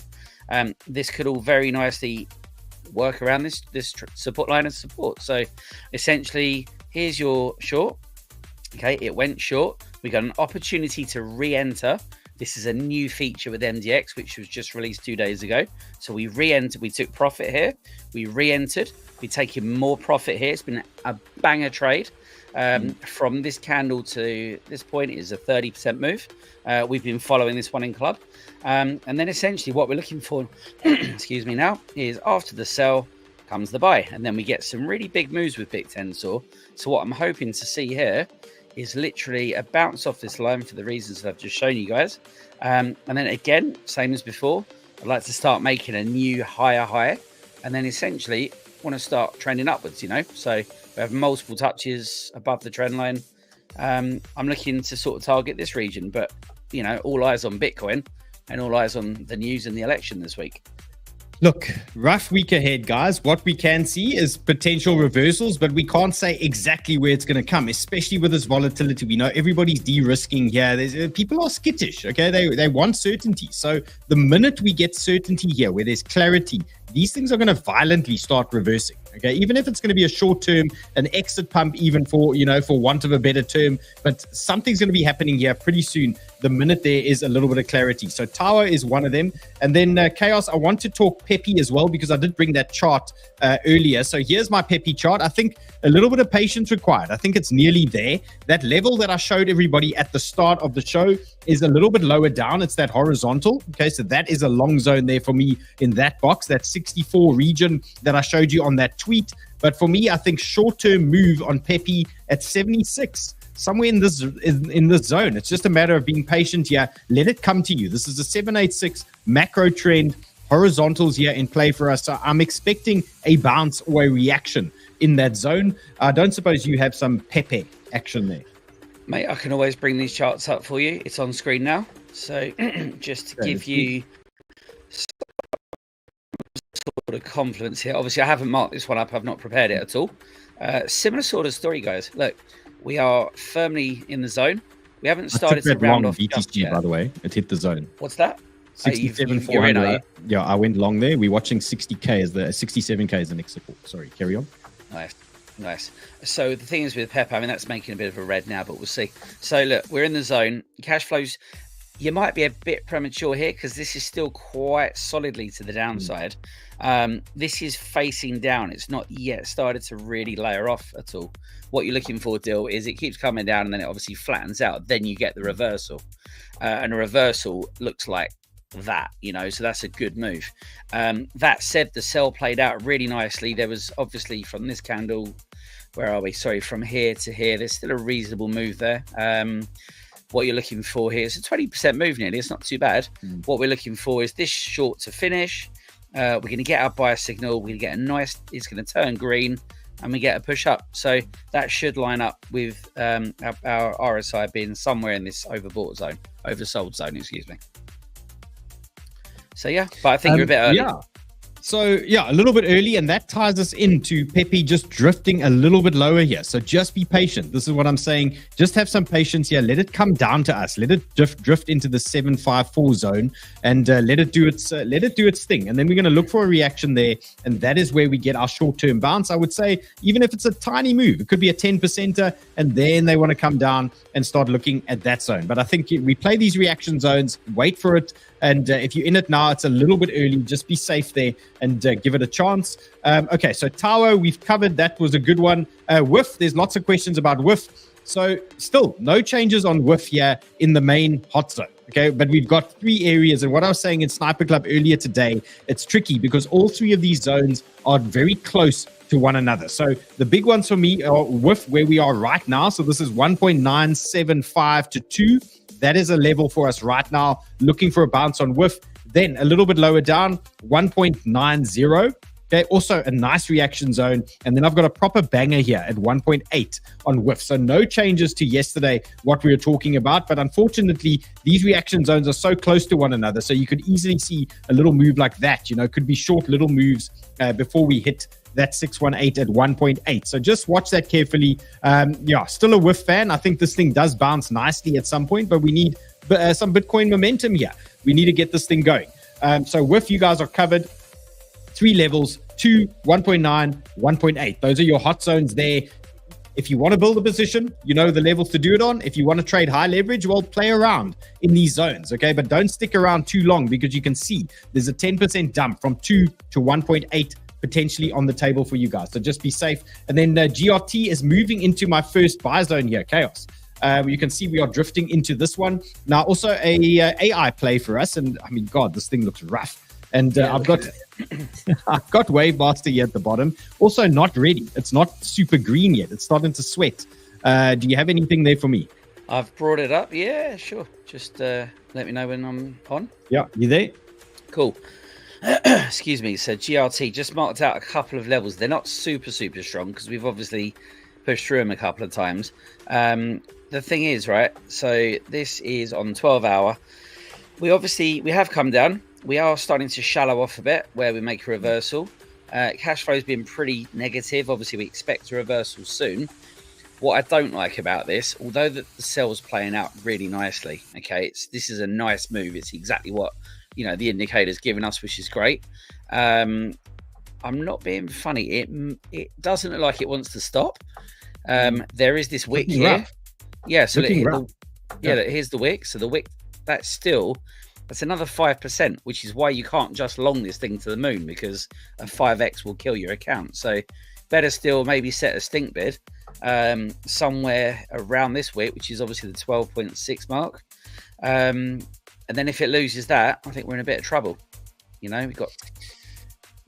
This could all very nicely work around this support line of support. So essentially, here's your short. Okay, it went short. We got an opportunity to re-enter. This is a new feature with MDX, which was just released 2 days ago. So we re-entered. We took profit here. We re-entered. We're taking more profit here. It's been a banger trade. From this candle to this point is a 30% move. We've been following this one in club. And then essentially what we're looking for, excuse me now, is after the sell comes the buy. And then we get some really big moves with 𝗡𝗏𝗏𝗏. So what I'm hoping to see here is literally a bounce off this line for the reasons that I've just shown you guys. And then again, same as before, I'd like to start making a new higher high. And then essentially want to start trending upwards, you know. So we have multiple touches above the trend line. I'm looking to sort of target this region, but, you know, all eyes on Bitcoin and all eyes on the news and the election this week. Look, rough week ahead, guys. What we can see is potential reversals, but we can't say exactly where it's going to come, especially with this volatility. We know everybody's de-risking here. People are skittish, okay? They want certainty. So the minute we get certainty here, where there's clarity, these things are going to violently start reversing, okay? Even if it's going to be a short term, an exit pump, even for want of a better term, but something's going to be happening here pretty soon the minute there is a little bit of clarity. So Tower is one of them. And then Chaos, I want to talk Peppy as well, because I did bring that chart earlier. So here's my Peppy chart. I think a little bit of patience required. I think it's nearly there. That level that I showed everybody at the start of the show is a little bit lower down. It's that horizontal. Okay, so that is a long zone there for me in that box, that 64 region that I showed you on that tweet. But for me, I think short-term move on Peppy at 76. Somewhere in this zone. It's just a matter of being patient here. Let it come to you. This is a 786 macro trend, horizontals here in play for us. So I'm expecting a bounce or a reaction in that zone. I don't suppose you have some Pepe action there. Mate, I can always bring these charts up for you. It's on screen now. So just to give you sort of confidence here. Obviously, I haven't marked this one up. I've not prepared it at all. Similar sort of story, guys. Look. We are firmly in the zone. We haven't started to round off BTC, by the way. It hit the zone. What's that? 67,400. Yeah, I went long there. We're watching 60K as the 67K as the next support. Sorry, carry on. Nice. So the thing is with Pep, I mean, that's making a bit of a red now, but we'll see. So look, we're in the zone. Cash flows, you might be a bit premature here because this is still quite solidly to the downside. This is facing down. It's not yet started to really layer off at all. What you're looking for, Dill, is it keeps coming down and then it obviously flattens out. Then you get the reversal. And a reversal looks like that, so that's a good move. That said, the sell played out really nicely. There was obviously from this candle, where are we? Sorry, from here to here, there's still a reasonable move there. What you're looking for here is a 20% move nearly. It's not too bad. What we're looking for is this short to finish. We're going to get our buy signal. We're going to get a nice, it's going to turn green and we get a push up. So that should line up with our RSI being somewhere in this overbought zone, oversold zone, excuse me. So yeah, but I think you're a bit early. Yeah. So yeah, a little bit early, and that ties us into Pepe just drifting a little bit lower here. So just be patient. This is what I'm saying. Just have some patience here. Let it come down to us. Let it drift into the 754 zone, and let it do its thing. And then we're going to look for a reaction there, and that is where we get our short-term bounce. I would say even if it's a tiny move, it could be a 10%er, and then they want to come down and start looking at that zone. But I think we play these reaction zones, wait for it. And if you're in it now, it's a little bit early. Just be safe there and give it a chance. Okay, so Tower, we've covered. That was a good one. WIF, there's lots of questions about WIF. So still, no changes on WIF here in the main hot zone. Okay, but we've got three areas. And what I was saying in Sniper Club earlier today, it's tricky because all three of these zones are very close to one another. So the big ones for me are WIF, where we are right now. So this is 1.975 to 2. That is a level for us right now, looking for a bounce on WIF. Then a little bit lower down, 1.90. Okay, also a nice reaction zone. And then I've got a proper banger here at 1.8 on WIF. So no changes to yesterday, what we were talking about. But unfortunately, these reaction zones are so close to one another. So you could easily see a little move like that. Could be short little moves before we hit that 618 at 1.8. So just watch that carefully. Yeah, still a WIF fan. I think this thing does bounce nicely at some point, but we need some Bitcoin momentum here. We need to get this thing going. So WIF, you guys are covered. 3 levels, 2, 1.9, 1.8. Those are your hot zones there. If you want to build a position, you know the levels to do it on. If you want to trade high leverage, well, play around in these zones, okay? But don't stick around too long because you can see there's a 10% dump from 2 to 1.8 potentially on the table for you guys. So just be safe. And then GRT is moving into my first buy zone here, Chaos. You can see we are drifting into this one. Now, also a AI play for us. And I mean, God, this thing looks rough. And I've got Wavemaster here at the bottom. Also not ready. It's not super green yet. It's starting to sweat. Do you have anything there for me? I've brought it up. Yeah, sure. Just let me know when I'm on. Yeah, you there? Cool. Excuse me. So GRT just marked out a couple of levels. They're not super strong because we've obviously pushed through them a couple of times. The thing is, right, so this is on 12 hour. We have come down. we are starting to shallow off a bit where we make a reversal. Cash flow has been pretty negative. Obviously, we expect a reversal soon. What I don't like about this, although the sell's playing out really nicely, okay, this is a nice move. It's exactly what, you know, the indicator's giving us, which is great. I'm not being funny. It doesn't look like it wants to stop. There is this wick here. Rough. Yeah, so here's the wick. So the wick, that's another 5%, which is why you can't just long this thing to the moon, because a 5x will kill your account. So better still maybe set a stink bid somewhere around this wick, which is obviously the 12.6 mark. And then if it loses that, I think we're in a bit of trouble. You know, we've got...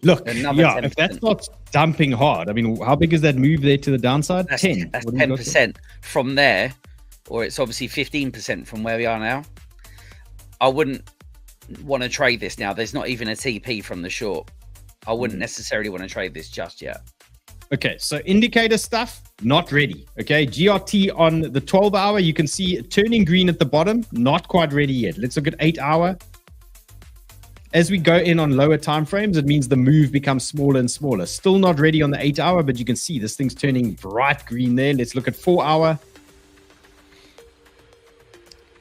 Look, yeah, 10%. If that's not dumping hard, I mean, how big is that move there to the downside? That's 10. That's 10% from there, or it's obviously 15% from where we are now. I wouldn't want to trade this now. There's not even a TP from the short. I wouldn't necessarily want to trade this just yet. Okay, so indicator stuff, not ready. Okay, GRT on the 12-hour, you can see turning green at the bottom, not quite ready yet. Let's look at 8-hour. As we go in on lower time frames, it means the move becomes smaller and smaller. Still not ready on the 8-hour, but you can see this thing's turning bright green there. Let's look at 4-hour.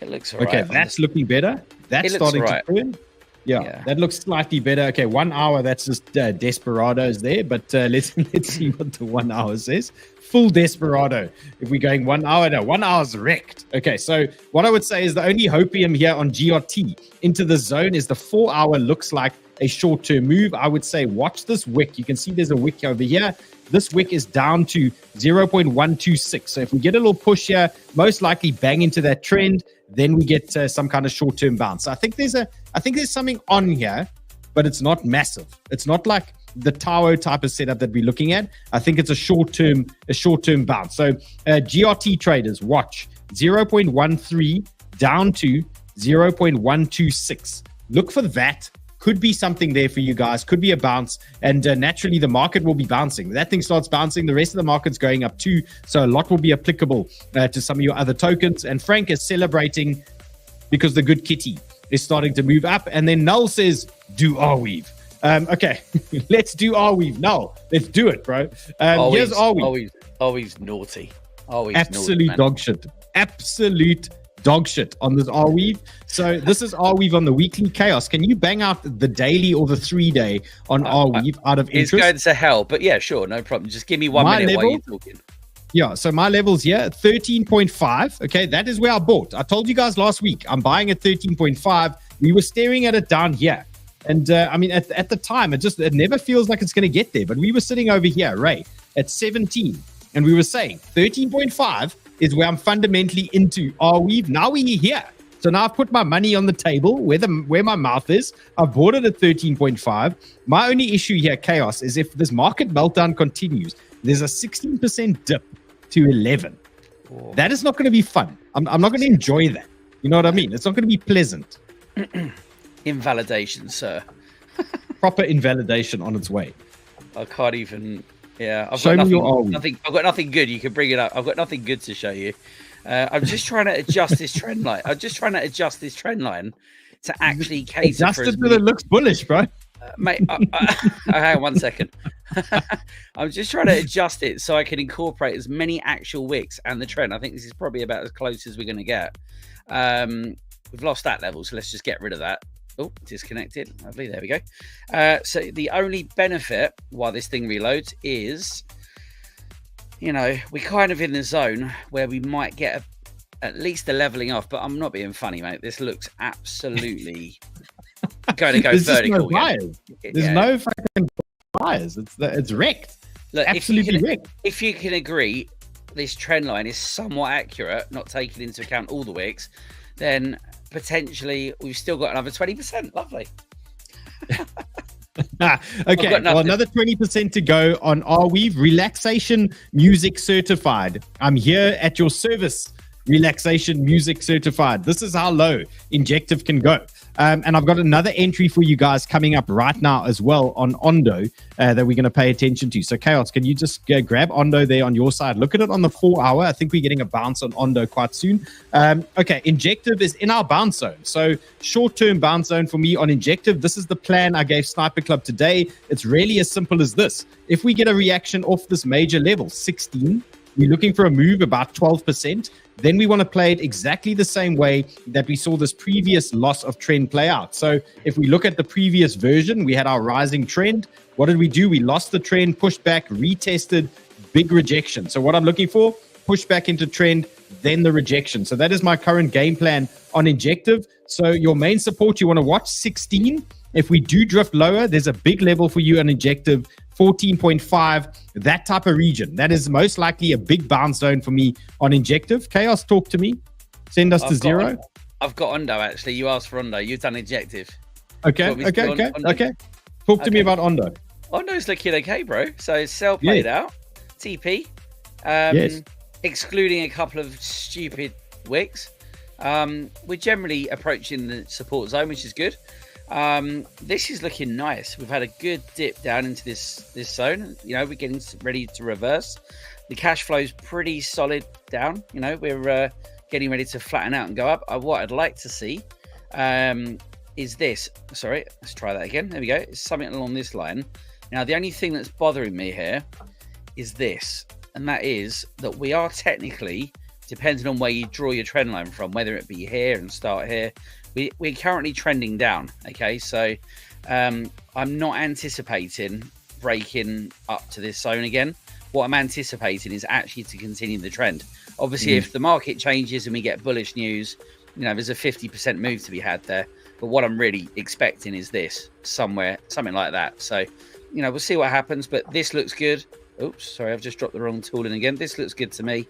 It looks all right. Okay, that's looking better. That's starting to turn. Yeah, that looks slightly better. Okay, 1 hour, that's just Desperados there. But let's see what the 1 hour says. Full Desperado. If we're going 1 hour, no, 1 hour's wrecked. Okay, so what I would say is the only hopium here on GRT into the zone is the 4 hour looks like a short-term move. I would say watch this wick. You can see there's a wick over here. This wick is down to 0.126. So if we get a little push here, most likely bang into that trend, then we get some kind of short-term bounce. So I think there's something on here, but it's not massive. It's not like the Tao type of setup that we're looking at. I think it's a short-term bounce. So GRT traders, watch 0.13 down to 0.126. Look for that. Could be something there for you guys. Could be a bounce. And naturally, the market will be bouncing. That thing starts bouncing. The rest of the market's going up too. So a lot will be applicable to some of your other tokens. And Frank is celebrating because the good kitty is starting to move up. And then Null says, do Arweave. Okay, let's do Arweave. No, let's do it, bro. Here's Arweave. Arweave's naughty. Absolute naughty, dog shit. Absolute dog shit on this Arweave. So this is Arweave on the weekly. Chaos, can you bang out the daily or the 3-day on Arweave out of interest? It's going to hell, but yeah, sure, no problem. Just give me 1 minute while you're talking. Yeah, so my level's here, 13.5. Okay, that is where I bought. I told you guys last week, I'm buying at 13.5. We were staring at it down here. And I mean, at the time, it never feels like it's going to get there. But we were sitting over here, Ray, at 17. And we were saying 13.5 is where I'm fundamentally into Arweave. Now we're here. So now I've put my money on the table where my mouth is. I've bought it at 13.5. My only issue here, Chaos, is if this market meltdown continues, there's a 16% dip to 11. Oh. That is not going to be fun. I'm not going to enjoy that. You know what I mean? It's not going to be pleasant. Invalidation, sir. Proper invalidation on its way. I can't even. Yeah, I've got nothing good. You can bring it up. I've got nothing good to show you. I'm just trying to adjust this trend line. To actually cater adjust it so it looks bullish, bro. Mate, hang on 1 second. I'm just trying to adjust it so I can incorporate as many actual wicks and the trend. I think this is probably about as close as we're going to get. We've lost that level, so let's just get rid of that. Oh, disconnected. Lovely. There we go. So the only benefit while this thing reloads is, you know, we're kind of in the zone where we might get at least a leveling off, but I'm not being funny, mate. This looks absolutely going to go vertical. There's no fucking buyers. It's wrecked. Look, absolutely wrecked. If you can agree this trend line is somewhat accurate, not taking into account all the wicks, then potentially we've still got another 20%. Lovely. Okay, well, another 20% to go on Arweave. Relaxation music certified. I'm here at your service. Relaxation music certified. This is how low Injective can go. And I've got another entry for you guys coming up right now as well on Ondo that we're going to pay attention to. So Chaos, can you just grab Ondo there on your side? Look at it on the 4 hour. I think we're getting a bounce on Ondo quite soon. Okay, Injective is in our bounce zone. So short-term bounce zone for me on Injective. This is the plan I gave Sniper Club today. It's really as simple as this. If we get a reaction off this major level, 16, we're looking for a move about 12%. Then we want to play it exactly the same way that we saw this previous loss of trend play out. So if we look at the previous version, we had our rising trend. What did we do? We lost the trend, pushed back, retested, big rejection. So what I'm looking for, push back into trend, then the rejection. So that is my current game plan on Injective. So your main support, you want to watch 16. If we do drift lower, there's a big level for you on Injective, 14.5, that type of region. That is most likely a big bounce zone for me on Injective. Chaos, talk to me. Send us to 0. I've got Ondo, actually. You asked for Ondo. You've done Injective. Okay. Talk to me about Ondo. Ondo's looking okay, bro. So sell played out. TP. Yes. Excluding a couple of stupid wicks. We're generally approaching the support zone, which is good. This is looking nice. We've had a good dip down into this zone. You know, we're getting ready to reverse. The cash flow is pretty solid down. You know, we're getting ready to flatten out and go up. What I'd like to see is this. Sorry, let's try that again. There we go. It's something along this line. Now, the only thing that's bothering me here is this, and that is that we are technically, depending on where you draw your trend line from, whether it be here and start here, we're currently trending down. Okay, so I'm not anticipating breaking up to this zone again. What I'm anticipating is actually to continue the trend. Obviously, if the market changes and we get bullish news, you know, there's a 50% move to be had there. But what I'm really expecting is this, something like that. So, you know, we'll see what happens. But this looks good. Oops, sorry, I've just dropped the wrong tool in again. This looks good to me.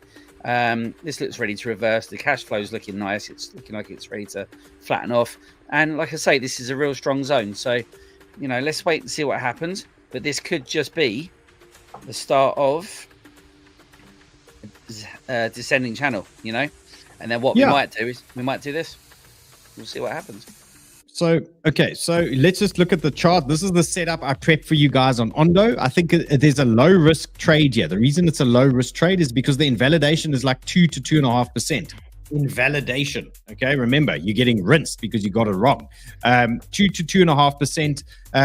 This looks ready to reverse. The cash flow is looking nice. It's looking like it's ready to flatten off. And like I say, this is a real strong zone. So, you know, let's wait and see what happens. But this could just be the start of a descending channel, you know. And then what we might do is we might do this. We'll see what happens. So, okay, so let's just look at the chart. This is the setup I prepped for you guys on Ondo. I think there's a low risk trade here. The reason it's a low risk trade is because the invalidation is like 2 to 2.5%. Invalidation. Okay, remember, you're getting rinsed because you got it wrong. 2 to 2.5%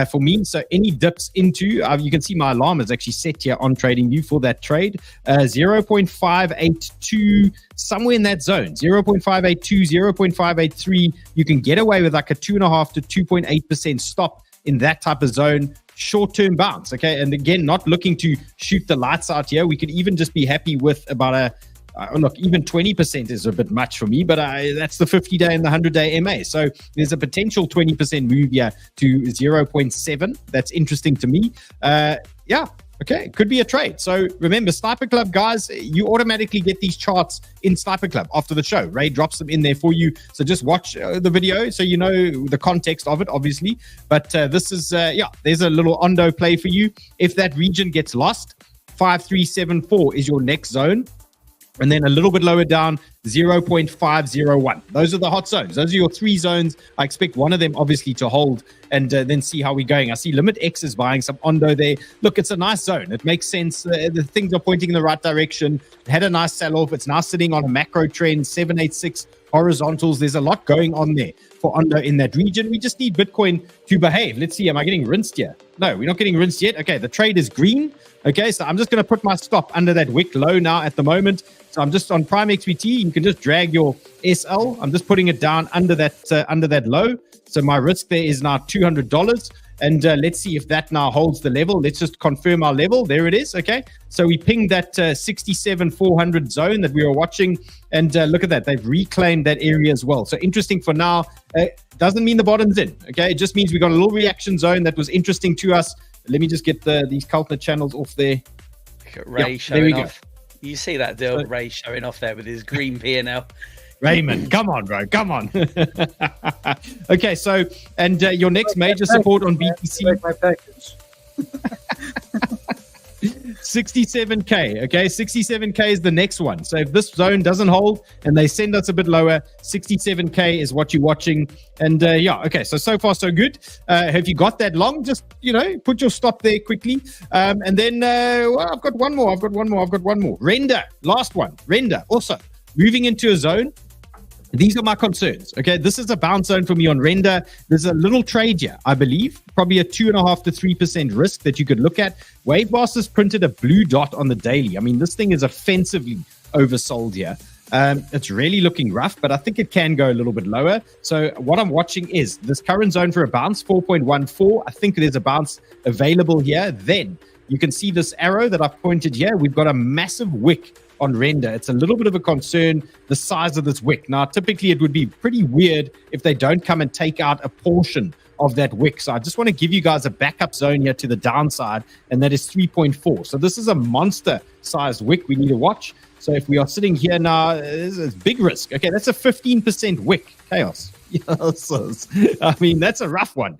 for me. So any dips into, you can see my alarm is actually set here on TradingView for that trade. 0.582, somewhere in that zone. 0.582, 0.583. You can get away with like a 2.5 to 2.8% stop in that type of zone. Short-term bounce. Okay, and again, not looking to shoot the lights out here. We could even just be happy with about a look, even 20% is a bit much for me, but that's the 50-day and the 100-day MA. So there's a potential 20% move here to 0.7. That's interesting to me. Okay, could be a trade. So remember, Sniper Club, guys, you automatically get these charts in Sniper Club after the show. Ray drops them in there for you. So just watch the video so you know the context of it, obviously. But this is, there's a little Ondo play for you. If that region gets lost, 5374 is your next zone. And then a little bit lower down, 0.501. Those are the hot zones. Those are your 3 zones. I expect one of them obviously to hold and then see how we're going. I see Limit X is buying some Ondo there. Look, it's a nice zone. It makes sense. The things are pointing in the right direction. It had a nice sell-off. It's now sitting on a macro trend, 786 horizontals. There's a lot going on there for Ondo in that region. We just need Bitcoin to behave. Let's see. Am I getting rinsed here? No, we're not getting rinsed yet. Okay, the trade is green. Okay, so I'm just going to put my stop under that wick low now at the moment. So I'm just on Prime XBT. You can just drag your SL. I'm just putting it down under that low. So my risk there is now $200. And let's see if that now holds the level. Let's just confirm our level. There it is. Okay. So we pinged that 67,400 zone that we were watching. And look at that. They've reclaimed that area as well. So interesting for now. Doesn't mean the bottom's in. Okay. It just means we got a little reaction zone that was interesting to us. Let me just get these 𝗙𝗢𝗟𝗟𝗢𝗪 channels off there. Ray showing off. You see that deal, so, Ray showing off there with his green P&L. Raymond, come on, bro, come on. Okay, so, and your next major support on BTC. My package. 67K. Okay, 67K is the next one. So if this zone doesn't hold and they send us a bit lower, 67K is what you're watching. And yeah, okay, so far so good. Have you got that long? Just, you know, put your stop there quickly. And then well, I've got one more. Render, last one. Render, also moving into a zone. These are my concerns. Okay, this is a bounce zone for me on Render. There's a little trade here, I believe, probably a 2.5 to 3% risk that you could look at. Wavemasters printed a blue dot on the daily. I mean, this thing is offensively oversold here. It's really looking rough, but I think it can go a little bit lower. So what I'm watching is this current zone for a bounce, 4.14. I think there's a bounce available here. Then you can see this arrow that I've pointed here. We've got a massive wick on Render. It's a little bit of a concern, the size of this wick. Now, typically it would be pretty weird if they don't come and take out a portion of that wick. So I just want to give you guys a backup zone here to the downside, and that is 3.4. So this is a monster sized wick we need to watch. So if we are sitting here now, it's big risk. Okay, that's a 15% wick. Chaos. Yes. I mean, that's a rough one.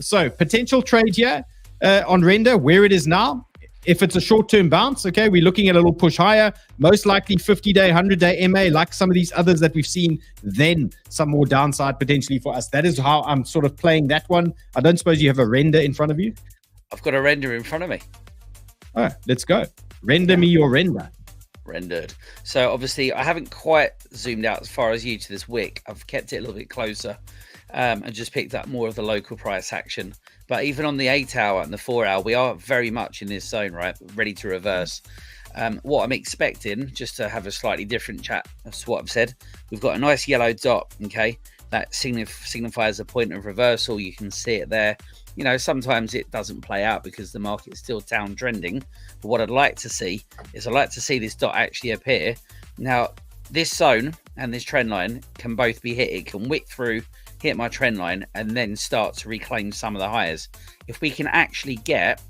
So potential trade here on Render, where it is now. If it's a short-term bounce, okay, we're looking at a little push higher, most likely 50-day, 100-day MA, like some of these others that we've seen, then some more downside potentially for us. That is how I'm sort of playing that one. I don't suppose you have a Render in front of you? I've got a Render in front of me. All right, let's go. Render me your Render. Rendered. So obviously I haven't quite zoomed out as far as you to this wick. I've kept it a little bit closer and just picked up more of the local price action. But even on the 8 hour and the 4 hour, we are very much in this zone, right? Ready to reverse. What I'm expecting, just to have a slightly different chat as to what I've said, we've got a nice yellow dot, okay? That signifies a point of reversal. You can see it there. You know, sometimes it doesn't play out because the market's still down trending. But what I'd like to see is I'd like to see this dot actually appear. Now, this zone and this trend line can both be hit. It can wick through, hit my trend line, and then start to reclaim some of the highs. If we can actually get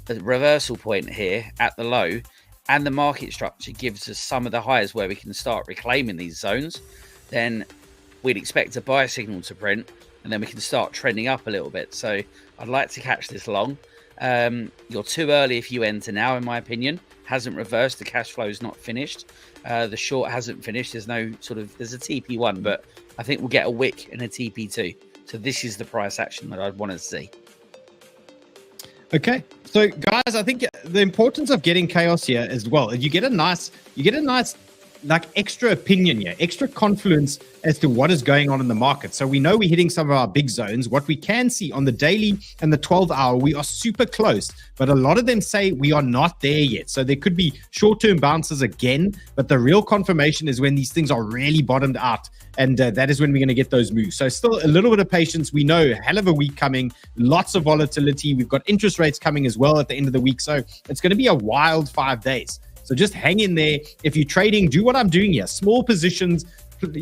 a reversal point here at the low, and the market structure gives us some of the highs where we can start reclaiming these zones, then we'd expect a buy signal to print, and then we can start trending up a little bit. So I'd like to catch this long. You're too early if you enter now, in my opinion. Hasn't reversed, the cash flow is not finished. The short hasn't finished. There's no there's a TP1, but I think we'll get a wick and a TP2. So this is the price action that I'd want to see. Okay, so guys, I think the importance of getting chaos here as well, you get a nice like extra opinion here, extra confluence as to what is going on in the market. So we know we're hitting some of our big zones. What we can see on the daily and the 12 hour, we are super close, but a lot of them say we are not there yet. So there could be short-term bounces again, but the real confirmation is when these things are really bottomed out, and that is when we're going to get those moves. So still a little bit of patience. We know a hell of a week coming, lots of volatility. We've got interest rates coming as well at the end of the week. So it's going to be a wild 5 days. So just hang in there. If you're trading, do what I'm doing here. Small positions,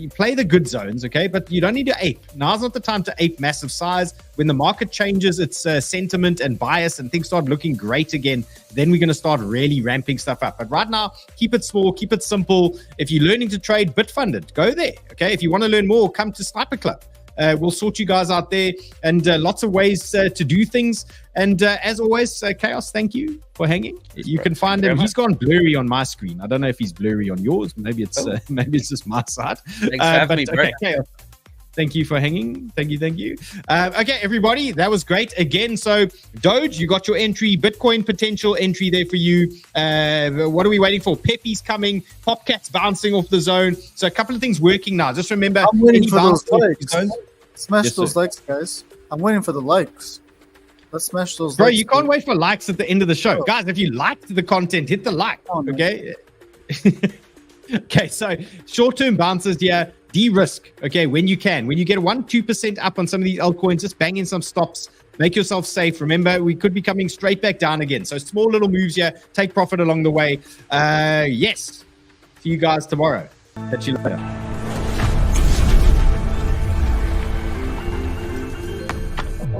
play the good zones, okay? But you don't need to ape. Now's not the time to ape massive size. When the market changes its sentiment and bias and things start looking great again, then we're going to start really ramping stuff up. But right now, keep it small, keep it simple. If you're learning to trade Bitfunded, go there, okay? If you want to learn more, come to Sniper Club. We'll sort you guys out there, and lots of ways to do things. And as always, Chaos, thank you for hanging. You can find him. He's gone blurry on my screen. I don't know if he's blurry on yours. Maybe it's just my side. Thanks for having me, bro. Okay, Chaos, thank you for hanging. Thank you. Okay, everybody, that was great again. So Doge, you got your entry, Bitcoin potential entry there for you. What are we waiting for? Pepe's coming, Popcat's bouncing off the zone. So a couple of things working now. Just remember, I'm waiting for those likes. Smash those likes, guys. I'm waiting for the likes. Let's smash those likes. Bro, you can't wait for likes at the end of the show. Guys, if you liked the content, hit the like, okay? Okay, so short-term bounces here, de-risk, okay, when you can. When you get 1-2% up on some of these altcoins, just bang in some stops. Make yourself safe. Remember, we could be coming straight back down again. So small little moves here. Take profit along the way. Yes. See you guys tomorrow. Catch you later.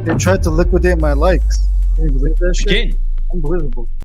They tried to liquidate my likes. Can you believe that shit? Again. Unbelievable.